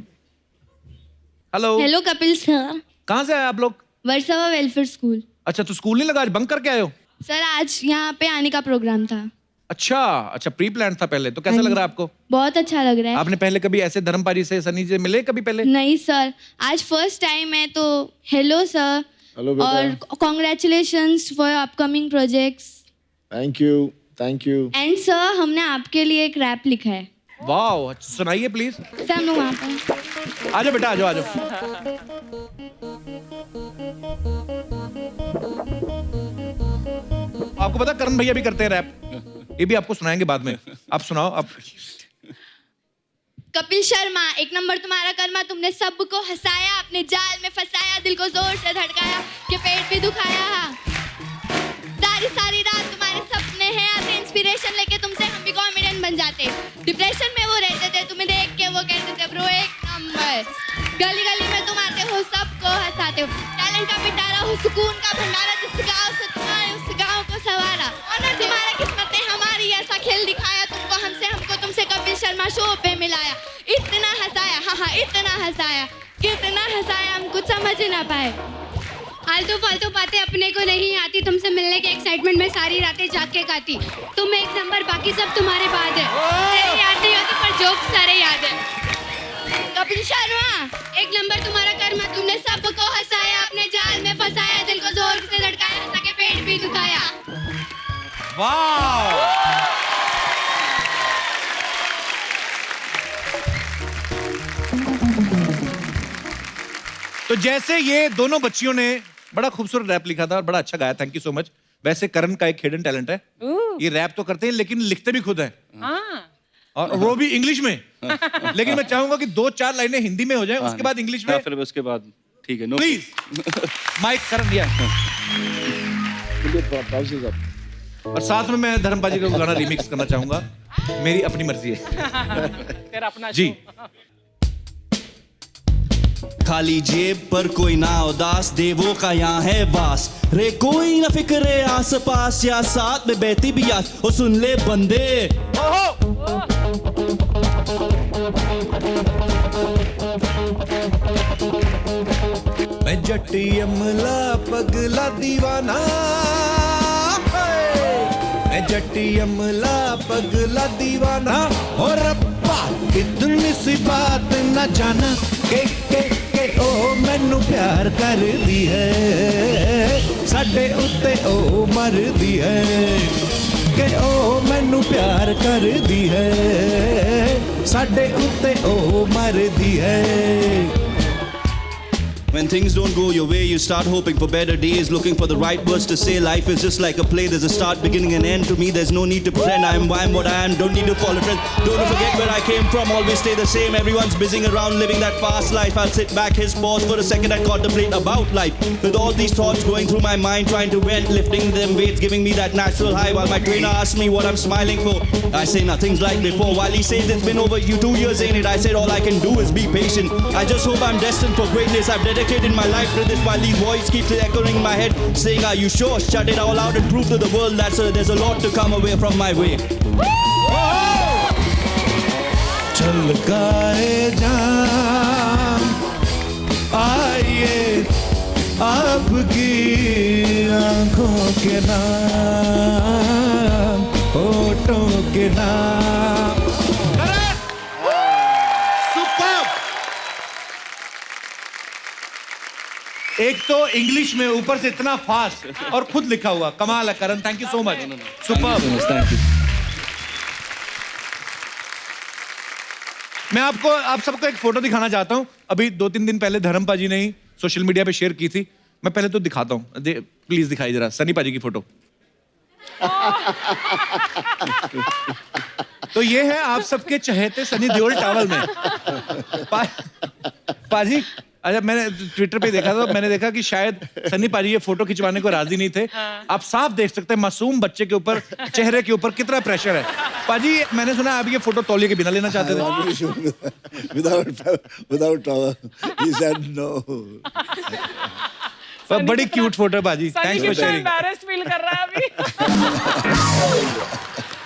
Hello hello Kapil sir. कहां से आए आप लोग? Versova welfare school. अच्छा, तो स्कूल नहीं लगा, आज बंक करके आए हो? सर आज यहाँ पे आने का प्रोग्राम था। अच्छा, प्री प्लान था पहले, तो कैसा लग रहा है आपको? बहुत अच्छा लग रहा है। आपने पहले कभी ऐसे धर्मपाजी से, सनी से मिले कभी पहले? नहीं सर, आज फर्स्ट टाइम है, तो हेलो सर। हेलो बेटा। और congratulations for upcoming projects. Thank you. And sir, हमने आपके लिए एक रैप लिखा है। वाह, सुनाइए प्लीज। सर हम लोग वहाँ पर। आ जाओ बेटा, आ जाओ। आपको पता करण भैया भी करते हैं रैप, ये भी आपको सुनाएंगे बाद में। आप सुनाओ आप। कपिल शर्मा, एक नंबर तुम्हारा कर्मा, तुमने सबको हंसाया, अपने जाल में फंसाया, दिल को जोर से धड़काया, कि पेट भी दुखाया। सारी रात तुम्हारे सपने हैं आते, इंस्पिरेशन लेके तुमसे हम भी कॉमेडियन बन जाते। डिप्रेशन में वो रहते थे, तुम्हें देख के वो कहते थे ब्रो एक नंबर। गली में तुम आते हो, सबको हंसाते हो, टैलेंट का पिटारा हो, सुकून का भंडारा, जिस गाँव से तुम आए उस गाँव को सवारा। ऑनर तुम्हारा, किस्मत ने हमारी ऐसा खेल दिखाया, हमको तुमसे कपिल शर्मा शो पे मिलाया। इतना हंसाया, हाँ इतना हंसाया, कितना हंसाया हम कुछ समझ ना पाए। फालतू बातें अपने को नहीं आती, तुमसे मिलने के एक्साइटमेंट में सारी रातें जाग के गाती। तुम एक नंबर, बाकी सब तुम्हारे बाद है। तेरी याद नहीं होती पर जोक्स सारे याद है। कपिल शर्मा, एक नंबर तुम्हारा कर्मा, तुमने सबको हंसाया, अपने जाल में फंसाया, दिल को जोर से धड़काया, हंसा के पेट भी दुखाया। वाह, तो जैसे ये दोनों बच्चियों ने बड़ा खूबसूरत रैप लिखा था और बड़ा अच्छा गाया, थैंक यू सो मच। वैसे करण का एक हिडन टैलेंट है, ये रैप तो करते हैं लेकिन लिखते भी खुद हैं हाँ और वो भी इंग्लिश में। लेकिन मैं चाहूंगा कि 2-4 लाइनें हिंदी में हो जाए, उसके बाद इंग्लिश में। फिर उसके बाद ठीक है, नो प्लीज माइक करण दिया। और साथ में मैं धर्म पाजी का गाना रिमिक्स करना चाहूंगा, मेरी अपनी मर्जी है। फिर अपना जी। खाली जेब पर कोई ना उदास, देवों का यहाँ है वास। रे कोई ना फिक्रे आस पास, या साथ में बहती भी आस। ओ सुन ले बंदे, मैं जट्टी अमला पगला दीवाना, मैं जट्टी अमला पगला दीवाना। और रब्बा इतनी सी बात न जाना के ओ मैनू प्यार कर दी है, साडे उत्ते ओ मर दी है के ओ मैनू प्यार कर दी है, साडे उत्ते ओ मर दी है। when things don't go your way, you start hoping for better days, looking for the right words to say. Life is just like a play, there's a start, beginning and end. To me, there's no need to pretend I am what I am. Don't need to follow trends, don't forget where I came from. Always stay the same, everyone's busying around, living that fast life. I'll sit back, his pause for a second and contemplate about life. With all these thoughts going through my mind, trying to vent, lifting them weights, giving me that natural high. While my trainer asks me what I'm smiling for, I say nothing's like before. While he says it's been over 2 years, ain't it? I said all I can do is be patient. I just hope I'm destined for greatness. I've dedicated my life to this, while these voice keeps echoing in my head, saying are you sure? Shut it all out and prove to the world that there's a lot to come away from my way. छलकाए जाम आइए आपकी आंखों के नाम, होठों के नाम। एक तो इंग्लिश में, ऊपर से इतना फास्ट और खुद लिखा हुआ, कमाल है Karan, thank you so much, superb. Thank you. मैं आप सबको एक फोटो दिखाना चाहता हूं। अभी 2-3 दिन पहले धर्म पाजी ने ही सोशल मीडिया पे शेयर की थी। मैं पहले तो दिखाता हूं, प्लीज दिखाई जरा सनी पाजी की फोटो। तो ये है आप सबके चहेते सनी देओल टॉवल में। पाजी, अच्छा मैंने ट्विटर पे देखा था, मैंने देखा कि शायद सनी पाजी ये फोटो खिंचवाने को राजी नहीं थे। आप साफ देख सकते हैं मासूम बच्चे के ऊपर, चेहरे के ऊपर कितना प्रेशर है। पाजी मैंने सुना आप ये फोटो तौलिए के बिना लेना चाहते थे। without towel. He said no. पर बड़ी क्यूट फोटो है पाजी, thanks for sharing. Embarrassed feel कर रहा है अभी।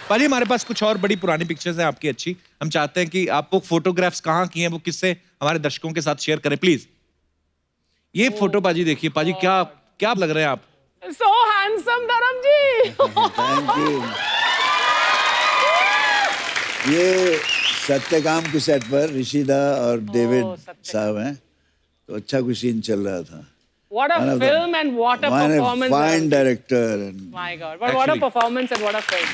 पाजी हमारे पास कुछ और बड़ी पुरानी पिक्चर्स हैं आपकी अच्छी, हम चाहते हैं कि आप वो फोटोग्राफ्स कहाँ की हैं, वो किससे हमारे दर्शकों के साथ शेयर करें प्लीज। ये फोटो पाजी देखिए, पाजी क्या लग रहे हैं आप। So handsome धर्म जी। Thank you. ये सत्यकाम के सेट पर ऋषिदा और डेविड साहब हैं, तो अच्छा कुछ सीन चल रहा था। What a film and what a performance. Fine director and My God, what a performance and what a film.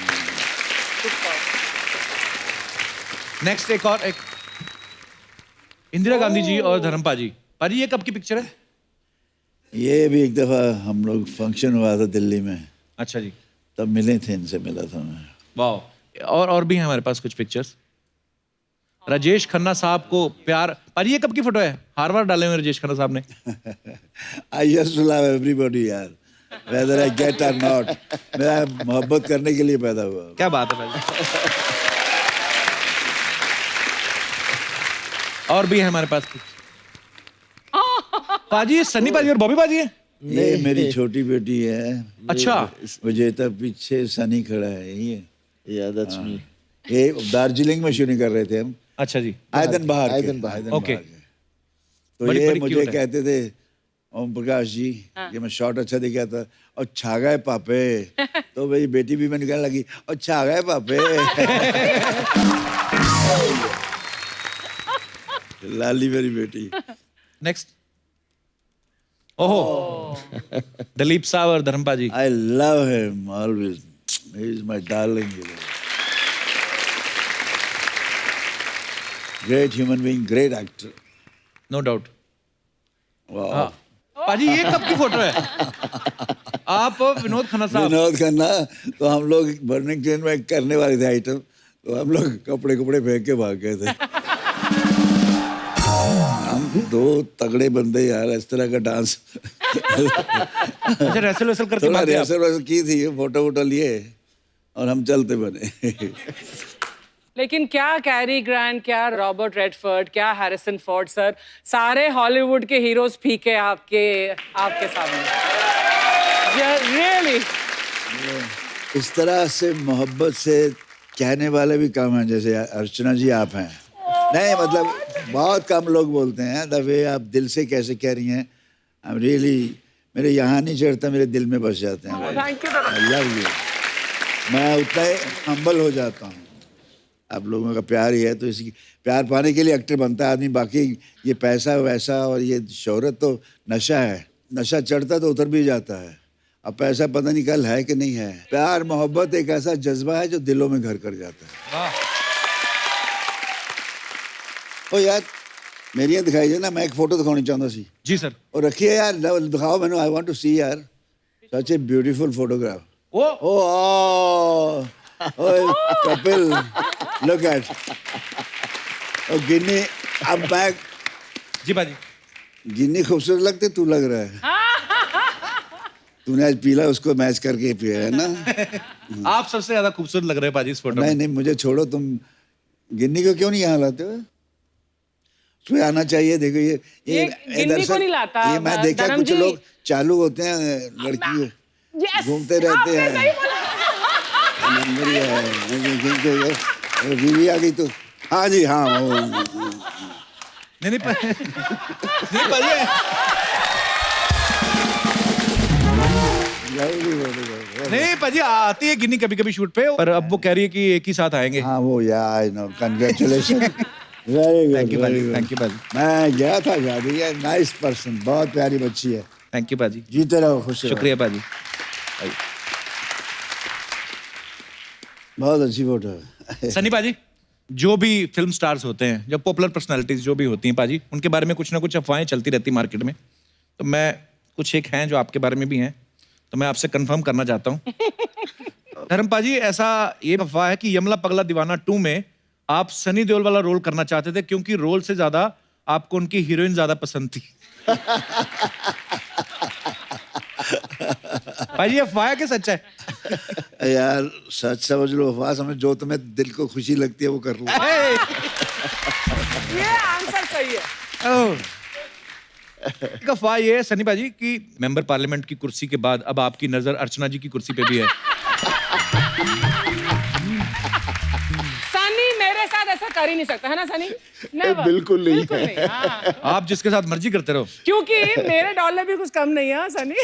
Next एक इंदिरा गांधी जी और धर्म पाजी। पाजी ये कब की पिक्चर है? ये भी एक दफा हम लोग फंक्शन हुआ था दिल्ली में। अच्छा जी। तब मिले थे, इनसे मिला था मैं। वाह। और भी हैं हमारे पास कुछ पिक्चर्स। राजेश खन्ना साहब को प्यार। पाजी ये कब की फोटो है? हार्वर्ड डाले हुए राजेश खन्ना साहब ने। I used to love everybody यार, whether I get or not. मैं मोहब्बत करने के लिए पैदा हुआ। क्या बात है पाजी। और भी है हमारे पास कुछ। पाजी सन्नी पाजी और बॉबी पाजी है। ये मेरी छोटी बेटी है। अच्छा। विजेता पीछे सनी खड़ा है, यही है। Yeah, that's me. ये दार्जिलिंग में शूटिंग कर रहे थे हम। अच्छा जी। आयतन बहार ओके। तो ये मुझे कहते थे ओम प्रकाश जी कि मैं शॉट अच्छा दिखा था, और छा गए पापे। तो मेरी बेटी भी मैंने कहने लगी और छा गए पापे। लाली मेरी बेटी। नेक्स्ट। ओहो, दिलीप साहब और धर्म पाजी। I love him always. He is my darling. Great human being, great actor. No doubt. Wow. पाजी ये कब की फोटो है? आप विनोद खन्ना साहब, विनोद खन्ना, तो हम लोग बर्निंग ट्रेन में करने वाले थे आइटम, तो हम लोग कपड़े फेंक के भाग गए थे। हम दो तगड़े बंदे यार, इस तरह का डांस अच्छा रेसल करके थोड़ा भागे आप? रेसल की थी, फोटो लिए और हम चलते बने। लेकिन क्या कैरी ग्रांट, क्या रॉबर्ट रेडफोर्ड, क्या हैरिसन फोर्ड सर, सारे हॉलीवुड के हीरोज फीके आपके सामने। रियली इस तरह से मोहब्बत से कहने वाले भी कम हैं, जैसे अर्चना जी आप हैं। नहीं मतलब बहुत कम लोग बोलते हैं द वे आप दिल से कैसे कह रही हैं। आई एम रियली, मेरे यहाँ नहीं चढ़ता, मेरे दिल में बस जाते हैं। Thank you. I love you. मैं उतना ही हम्बल हो जाता हूँ। आप लोगों का प्यार ही है, तो इसकी प्यार पाने के लिए एक्टर बनता है आदमी। बाकी ये पैसा वैसा और ये शोहरत तो नशा है, नशा चढ़ता तो उतर भी जाता है। अब पैसा पता नहीं कल है कि नहीं है। प्यार मोहब्बत एक ऐसा जज्बा है जो दिलों में घर कर जाता है। ओ यार मेरी यहाँ दिखाई दे ना, मैं एक फोटो दिखानी चाहता सी। जी सर। और रखिए यार, दिखाओ मैंने, आई वांट टू सी यार, such a beautiful photograph. Oh, Kapil, look at. Oh, Ginni, अब मैं जी बाजी, गिन्नी खूबसूरत लगती, तू लग रहा है। तूने आज पीला उसको मैच करके पिया है ना। आप सबसे ज्यादा खूबसूरत लग रहे हैं पाजी इस फोटो में। नहीं मुझे छोड़ो, तुम गिन्नी को क्यों नहीं यहाँ लाते हो? उसमें आना चाहिए। देखो ये गिन्नी को नहीं लाता। ये मैं देखा कुछ लोग चालू होते हैं, लड़की घूमते रहते हैं। नंबर ही है, बीवी आ गई तो हाँ जी हाँ वो नहीं पाजी नहीं पाजी आती है गिन्नी कभी शूट पे, पर अब वो कह रही है कि एक ही साथ आएंगे। हाँ वो यार no, congratulation, very good, thank you पाजी। मैं गया था शादी, नाइस पर्सन, बहुत प्यारी बच्ची है। थैंक यू पाजी, जीते रहो, खुश रहो। शुक्रिया पाजी। बहुत अच्छी फोटो है। सनी पाजी, जो भी फिल्म स्टार्स होते हैं, जो पॉपुलर पर्सनालिटीज जो भी होती हैं पाजी, उनके बारे में कुछ ना कुछ अफवाहें चलती रहती मार्केट में। तो मैं कुछ एक हैं जो आपके बारे में भी हैं, तो मैं आपसे कंफर्म करना चाहता हूँ। धर्म पाजी, ऐसा ये अफवाह है कि यमला पगला दीवाना 2 में आप सनी देओल वाला रोल करना चाहते थे, क्योंकि रोल से ज्यादा आपको उनकी हीरोइन ज्यादा पसंद थी। भाई ये अफवाह है कि सच है? यार सच समझ लो, अफवाह समझ, जो तुम्हें दिल को खुशी लगती है वो कर लो। ये आंसर सही है। एक अफवाह ये है सनी भाजी कि मेंबर पार्लियामेंट की कुर्सी के बाद अब आपकी नजर अर्चना जी की कुर्सी पे भी है। सनी मेरे साथ ऐसा कर ही नहीं सकता है ना सनी? बिल्कुल नहीं है। हाँ। आप जिसके साथ मर्जी करते रहो, क्योंकि मेरे डॉलर भी कुछ कम नहीं है सनी।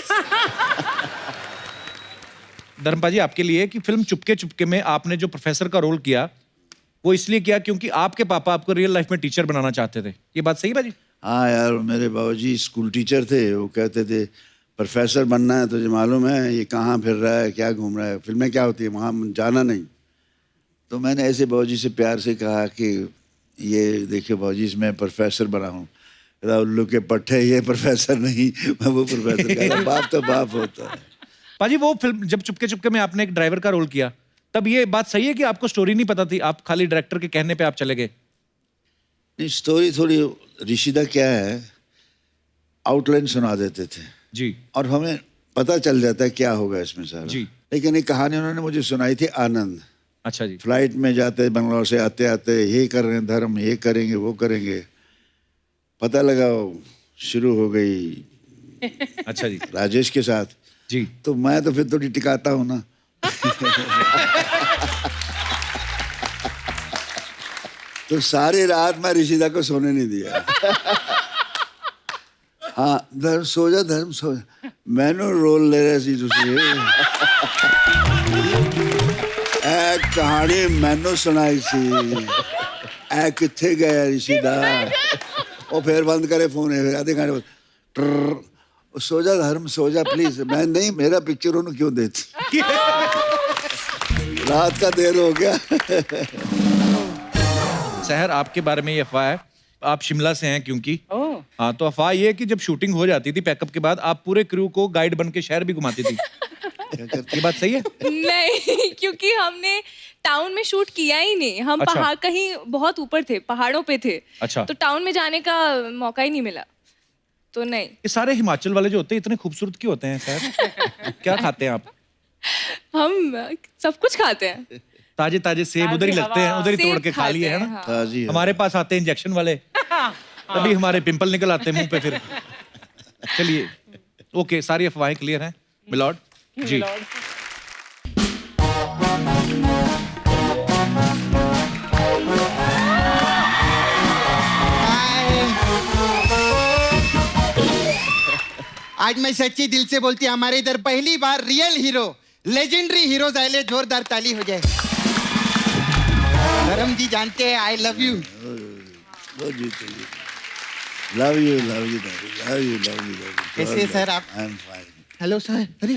धर्मपा जी, आपके लिए कि फिल्म चुपके चुपके में आपने जो प्रोफेसर का रोल किया वो इसलिए किया क्योंकि आपके पापा आपको रियल लाइफ में टीचर बनाना चाहते थे, ये बात सही बाजी? हाँ यार, मेरे बाबूजी स्कूल टीचर थे, वो कहते थे प्रोफेसर बनना है, तुझे मालूम है ये कहाँ फिर रहा है, क्या घूम रहा है, फिल्में क्या होती है, वहाँ जाना नहीं। तो मैंने ऐसे बाबूजी से प्यार से कहा कि ये देखिए बाबूजी, मैं प्रोफेसर बना हूँ। उल्लू के पट्टे, ये प्रोफेसर नहीं, मैं वो प्रोफेसर। बाप तो बाप होता है। पाजी, वो फिल्म जब चुपके चुपके में आपने एक ड्राइवर का रोल किया, तब ये बात सही है कि आपको स्टोरी नहीं पता थी, आप खाली डायरेक्टर के कहने पे आप चले गए? नहीं, स्टोरी थोड़ी, ऋषिदा क्या है, आउटलाइन सुना देते थे जी, और हमें पता चल जाता है क्या होगा इसमें सारा जी। लेकिन एक कहानी उन्होंने मुझे सुनाई थी, आनंद। अच्छा जी। फ्लाइट में जाते, बंगलौर से आते आते ये कर रहे हैं धर्म, ये करेंगे वो करेंगे, पता लगा शुरू हो गई। अच्छा जी। राजेश के साथ जी। तो मैं तो फिर थोड़ी टिकाता हूँ ना। तो सारी रात मैं ऋषिदा को सोने नहीं दिया। हाँ, धर्म सो जा, धर्म सो जा, मैंने रोल ले रहा सी तुझे। एक कहानी मैंने सुनाई सी, ए किथे गया ऋषिदा, और फिर बंद करे फोन, आधे घंटे बाद सो जा धर्म सो जा प्लीज। मैं नहीं, मेरा पिक्चर उन्होंने क्यों देती। रात का देर हो गया। सहर, आपके बारे में ये अफवाह है आप शिमला से हैं क्योंकि ओह हाँ, तो अफवाह ये है कि जब शूटिंग हो जाती थी पैकअप के बाद आप पूरे क्रू को गाइड बन के शहर भी घुमाती थी। ये बात सही है? नहीं, क्योंकि हमने टाउन में शूट किया ही नहीं। हम अच्छा। पहाड़ कहीं बहुत ऊपर थे, पहाड़ों पे थे। अच्छा। तो टाउन में जाने का मौका ही नहीं मिला, तो नहीं। ये सारे हिमाचल वाले जो होते हैं इतने खूबसूरत क्यों होते हैं सर? क्या खाते हैं आप? हम सब कुछ खाते हैं। ताजे ताजे सेब उधर ही लगते हैं, उधर ही सेब तोड़ के खा खाते लिए है हैं, ना। हाँ। ताजी है। हमारे पास आते हैं इंजेक्शन वाले, तभी हमारे पिंपल निकल आते हैं मुंह पे फिर। चलिए, ओके, सारी अफवाहें क्लियर हैं मिलॉर्ड जी। आज मैं सच्ची दिल से बोलती हूँ, हमारे इधर पहली बार रियल हीरो, लेजेंडरी हीरोज आए, जोरदार ताली हो जाए। धर्म जी जानते हैं I love you. Love you love you love you love you. कैसे सर आप? I am fine. Hello sir. अरे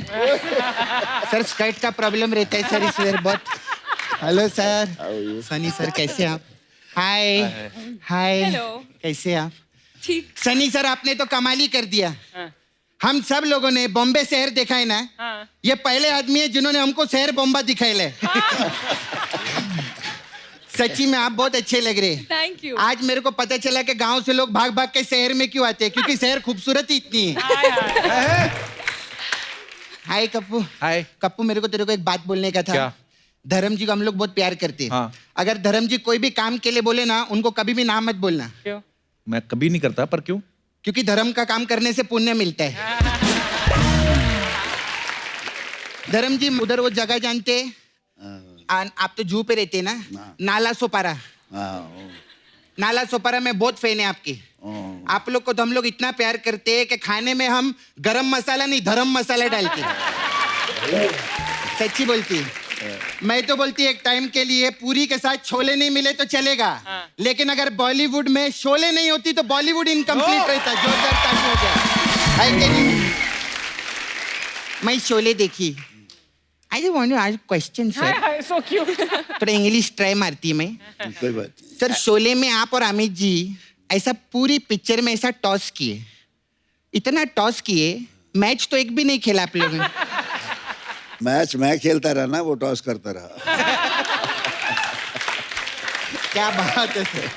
सर स्कर्ट का प्रॉब्लम रहता है सर इस वेयर बहुत। Hello sir. सनी सर कैसे आप? हाय हाय। हेलो। कैसे आप? ठीक। सनी सर आपने तो कमाल ही कर दिया। हम सब लोगों ने बॉम्बे शहर देखा है ना। ये पहले आदमी है जिन्होंने हमको शहर बॉम्बा दिखाए। सच्ची में आप बहुत अच्छे लग रहे हैं। Thank you. आज मेरे को पता चला कि गांव से लोग भाग भाग के शहर में क्यों आते हैं, क्योंकि शहर खूबसूरत ही इतनी है। हाय कप्पू। हाय। कप्पू मेरे को तेरे को एक बात बोलने का था। क्या? धर्म जी को हम लोग बहुत प्यार करते हैं। हाँ। अगर धर्म जी कोई भी काम के लिए बोले ना, उनको कभी भी ना मत बोलना। क्यों? मैं कभी नहीं करता, पर क्यों? क्योंकि धर्म का काम करने से पुण्य मिलता है। धर्म जी उधर वो जगह जानते हैं? आप तो जू पे रहते हैं ना, नाला सोपारा। नाला सोपारा में बहुत फैन है आपके। आप लोग को तो हम लोग इतना प्यार करते हैं कि खाने में हम गरम मसाला नहीं धर्म मसाला डालते हैं। सच्ची बोलती। मैं तो बोलती एक टाइम के लिए पूरी के साथ छोले नहीं मिले तो चलेगा, लेकिन अगर बॉलीवुड में शोले नहीं होती तो बॉलीवुड इनकम्प्लीट रहता। जोरदार ताली हो जाए। है कि नहीं? मैं शोले देखी। I just want to ask question sir. So cute. थोड़ा इंग्लिश ट्राई मारती है मैं। कोई बात नहीं। सर शोले में आप और अमित जी ऐसा पूरी पिक्चर में ऐसा टॉस किए, इतना टॉस किए, मैच तो एक भी नहीं खेला आप लोगों ने। मैच मैं खेलता रहा ना, वो टॉस करता रहा। क्या बात है सर।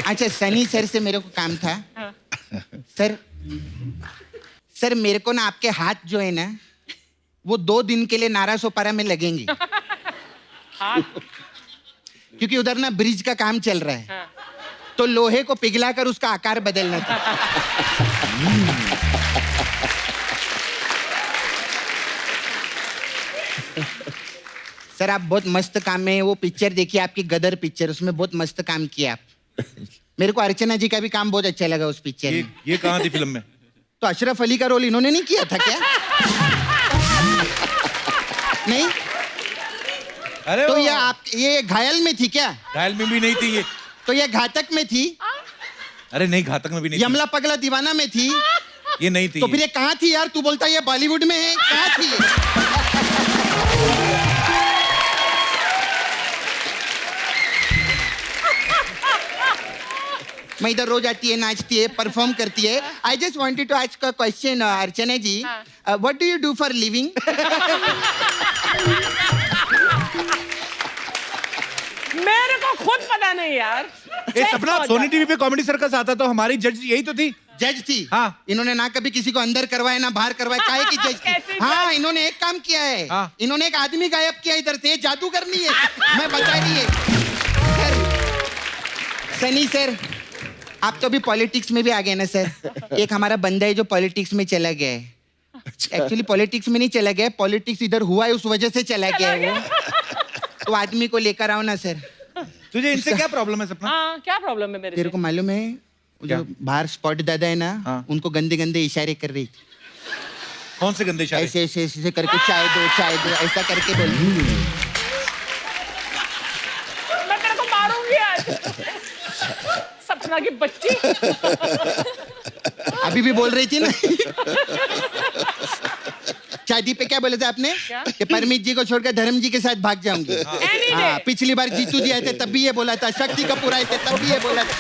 अच्छा सनी सर से मेरे को काम था। सर मेरे को ना आपके हाथ जो है ना, वो 2 दिन के लिए नारा सोपारा में लगेंगे। क्योंकि उधर ना ब्रिज का काम चल रहा है, तो लोहे को पिघलाकर उसका आकार बदलना था। सर आप बहुत मस्त काम में, वो पिक्चर देखिए आपकी गदर पिक्चर, उसमें बहुत मस्त काम किया आप। मेरे को अर्चना जी का भी काम बहुत अच्छा लगा उस पिक्चर में। ये कहाँ थी फिल्म में? तो अशरफ अली का रोल इन्होंने नहीं किया था क्या? नहीं? अरे तो वो- ये घायल में थी क्या? घायल में भी नहीं थी ये। तो ये घातक में थी? अरे नहीं, घातक में भी नहीं यमला पगला दीवाना में थी? थी। ये नहीं थी। तो फिर ये कहाँ थी यार? तू बोलता ये बॉलीवुड में है, कहाँ थी ये? मैं इधर रोज आती है, नाचती है, परफॉर्म करती है। I just wanted to ask a question Archana ji, what do you do for living? मेरे को खुद पता नहीं यार। ये सपना सोनी टीवी पे कॉमेडी सर्कस आता तो हमारी जज यही तो थी। जज थी? हाँ। इन्होंने ना कभी किसी को अंदर करवाया ना बाहर करवाया, काहे की जज थी? कैसे हाँ इन्होंने एक काम किया है। हाँ। इन्होंने एक आदमी गायब किया इधर से, जादू करनी है। मैं बता रही है सर। सनी सर आप तो अभी पॉलिटिक्स में भी आ गए ना सर। एक हमारा बंदा है जो पॉलिटिक्स में चला गया है। एक्चुअली पॉलिटिक्स में नहीं चला गया, पॉलिटिक्स इधर हुआ है उस वजह से चला गया है वो। तो आदमी को लेकर आओ ना सर। तुझे इनसे क्या प्रॉब्लम है सपना? हाँ क्या प्रॉब्लम है मेरे तेरे से? को मालूम है वो जो बाहर स्पॉट दादा है ना, हाँ। उनको गंदे गंदे इशारे कर रही थी। कौन से गंदे इशारे? ऐसे ऐसे ऐसे करके चाय दो ऐसा करके बोल। मैं तेरे को मारूंगी आज। सपना की बच्ची। अभी भी बोल रही थी ना। शादी पे क्या बोले थे आपने कि परमीत जी को छोड़कर धर्म जी के साथ भाग जाऊंगी हाँ पिछली बार जीतू जी आए थे तब भी ये बोला था, शक्ति कपूर आए थे तब भी ये बोला था,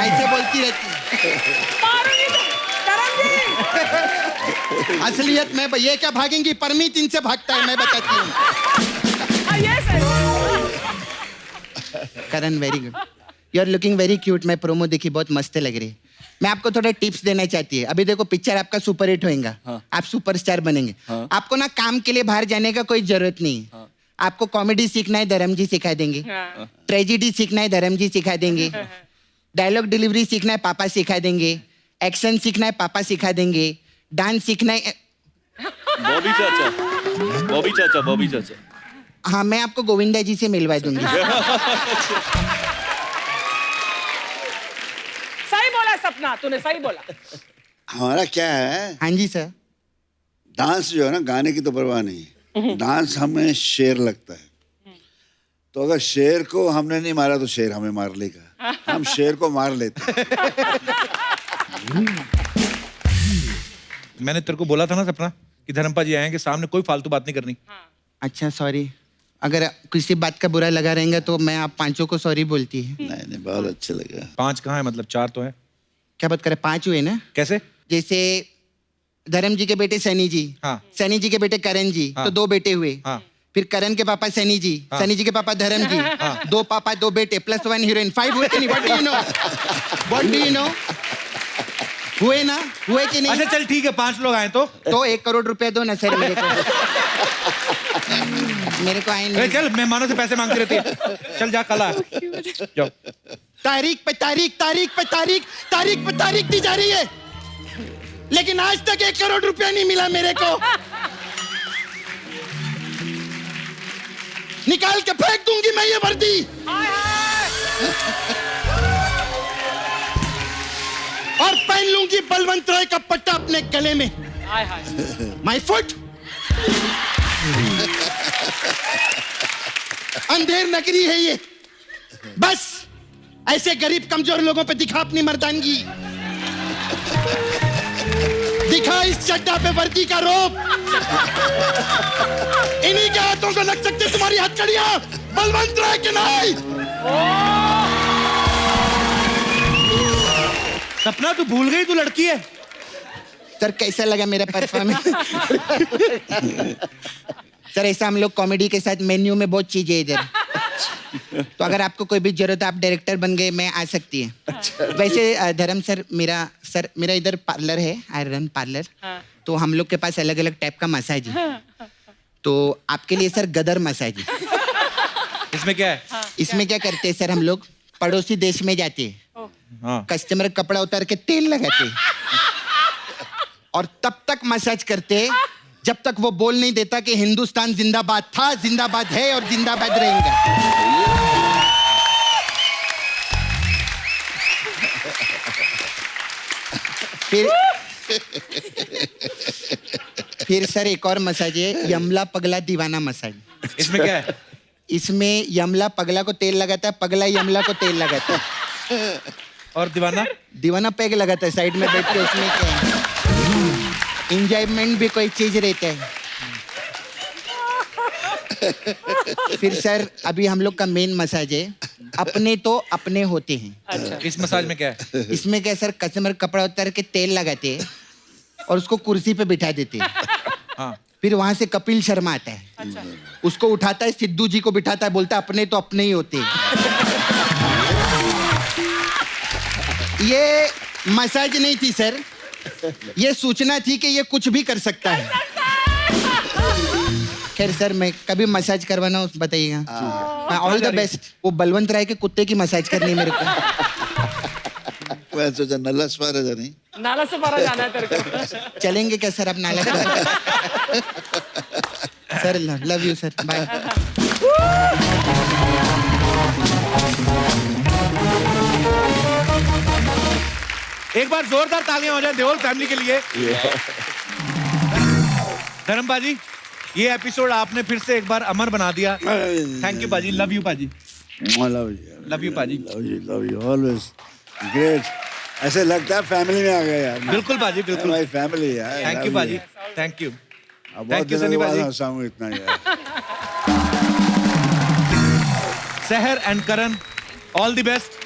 ऐसे बोलती रहती असलियत में ये क्या भागेंगी, परमीत इनसे भागता है मैं बताती हूँ। Karan very good, you are looking very cute. मैं प्रोमो देखी बहुत मस्त लग रही है। मैं आपको थोड़ा टिप्स देना चाहती है। अभी देखो पिक्चर आपका सुपर हिट होएगा, आप सुपरस्टार बनेंगे। आपको ना काम के लिए बाहर जाने का कोई जरूरत नहीं है। आपको कॉमेडी सीखना है धर्म जी सिखा देंगे, ट्रेजिडी सीखना है धर्म जी सिखा देंगे, डायलॉग डिलीवरी सीखना है पापा सिखा देंगे, एक्शन सीखना है पापा सिखा देंगे, डांस सीखना है बॉबी चाचा बॉबी चाचा हाँ मैं आपको गोविंदा जी से मिलवा दूंगी। सही बोला सपना, तूने सही बोला। हमारा क्या है, हाँ जी सर, डांस जो है ना, गाने की तो परवाह नहीं है, डांस हमें शेर लगता है। तो अगर शेर को हमने नहीं मारा तो शेर हमें मार लेगा, हम शेर को मार लेते हैं। मैंने तेरे को बोला था ना सपना कि धर्मपा जी आएंगे, सामने कोई फालतू बात नहीं करनी। अच्छा सॉरी, अगर किसी बात का बुरा लगा रहेगा तो मैं आप पांचों को सॉरी बोलती है। नहीं बहुत अच्छे लगे। 5 कहाँ है, मतलब 4 तो है। क्या बात करे, 5 हुए ना। कैसे? जैसे धर्म जी के बेटे सनी जी, हाँ। सनी जी के बेटे करण जी, हाँ। तो 2 बेटे हुए। हाँ। फिर करण के पापा सनी जी, हाँ। सनी जी के पापा धर्म जी, 2 पापा 2 बेटे प्लस 1 हीरोइन, 5 हुए कि नहीं? What do you know, what do you know, हुए ना, हुए कि नहीं? अच्छा चल ठीक है, 5 लोग आए तो 1 करोड़ रुपया दो ना सर मेरे को। मेरे को आए नहीं। चल, मेहमानों से पैसे मांगती रहती है। चल जा, कल आ जाओ। तारीख पे तारीख, तारीख पे तारीख, तारीख पे तारीख दी जा रही है, लेकिन आज तक 1 करोड़ रुपया नहीं मिला मेरे को। निकाल के फेंक दूंगी मैं ये वर्दी। और पहन लूंगी बलवंत राय का पट्टा अपने गले में। My foot. अंधेर नगरी है ये, बस ऐसे गरीब कमजोर लोगों पे दिखा अपनी मर्दानगी, दिखा इस चड्डा पे वर्दी का रोब। इन्हीं के हाथों को लग सकते तुम्हारी हथकड़ियां, बलवंत राय के नहीं। सपना तू भूल गई तू लड़की है। सर कैसा लगा मेरा परफॉर्मेंस? सर ऐसा हम लोग कॉमेडी के साथ मेन्यू में बहुत चीजें इधर, तो अगर आपको कोई भी जरूरत है आप डायरेक्टर बन गए, मैं आ सकती है। वैसे धर्म सर मेरा इधर पार्लर है, आयरन पार्लर। तो हम लोग के पास अलग अलग टाइप का मसाज है, तो आपके लिए सर गदर मसाज है। इसमें क्या है? इसमें क्या करते हैं सर, हम लोग पड़ोसी देश में जाते हैं, कस्टमर कपड़ा उतार के तेल लगाते हैं और तब तक मसाज करते हैं जब तक वो बोल नहीं देता कि हिंदुस्तान जिंदाबाद था, जिंदाबाद है और जिंदाबाद रहेगा। फिर सर एक और मसाज है, यमला पगला दीवाना मसाज। इसमें क्या है? इसमें यमला पगला को तेल लगाता है, पगला यमला को तेल लगाता है। और दीवाना पैग लगाता है साइड में बैठ के। उसमें क्या है, इंजॉयमेंट भी कोई चीज रहता है। फिर सर अभी हम लोग का मेन मसाज है, अपने तो अपने होते हैं। अच्छा। इस मसाज में क्या है? इसमें क्या सर, कस्टमर कपड़ा उतार के तेल लगाते हैं और उसको कुर्सी पे बिठा देते हैं। हाँ। फिर वहां से कपिल शर्मा आता है। अच्छा। उसको उठाता है, सिद्धू जी को बिठाता है, बोलता है अपने तो अपने ही होते हैं। ये मसाज नहीं थी सर, ये सूचना थी कि ये कुछ भी कर सकता है। खैर सर मैं कभी मसाज करवाना हो बताइएगा। All the best. वो बलवंत राय के कुत्ते की मसाज करनी है मेरे को। मैं सोचा नालासोपारा जानी। नालासोपारा जाना है तेरे को। चलेंगे क्या सर आप Nalasopara? Sir love you sir, bye. एक बार जोरदार तालियां हो जाए देओल फैमिली के लिए। धर्म पाजी, ये एपिसोड आपने फिर से एक बार अमर बना दिया। थैंक यू पाजी, लव यू पाजी, लव यू पाजी, लव यू ऑलवेज ग्रेट। ऐसे लगता है फैमिली में आ गए यार। बिल्कुल पाजी, बिल्कुल भाई फैमिली यार। थैंक यू पाजी। थैंक यू अब बहुत थैंक यू दिनों सनी के बाद पाजी हंसा हूँ इतना यार। सहर and Karan all the best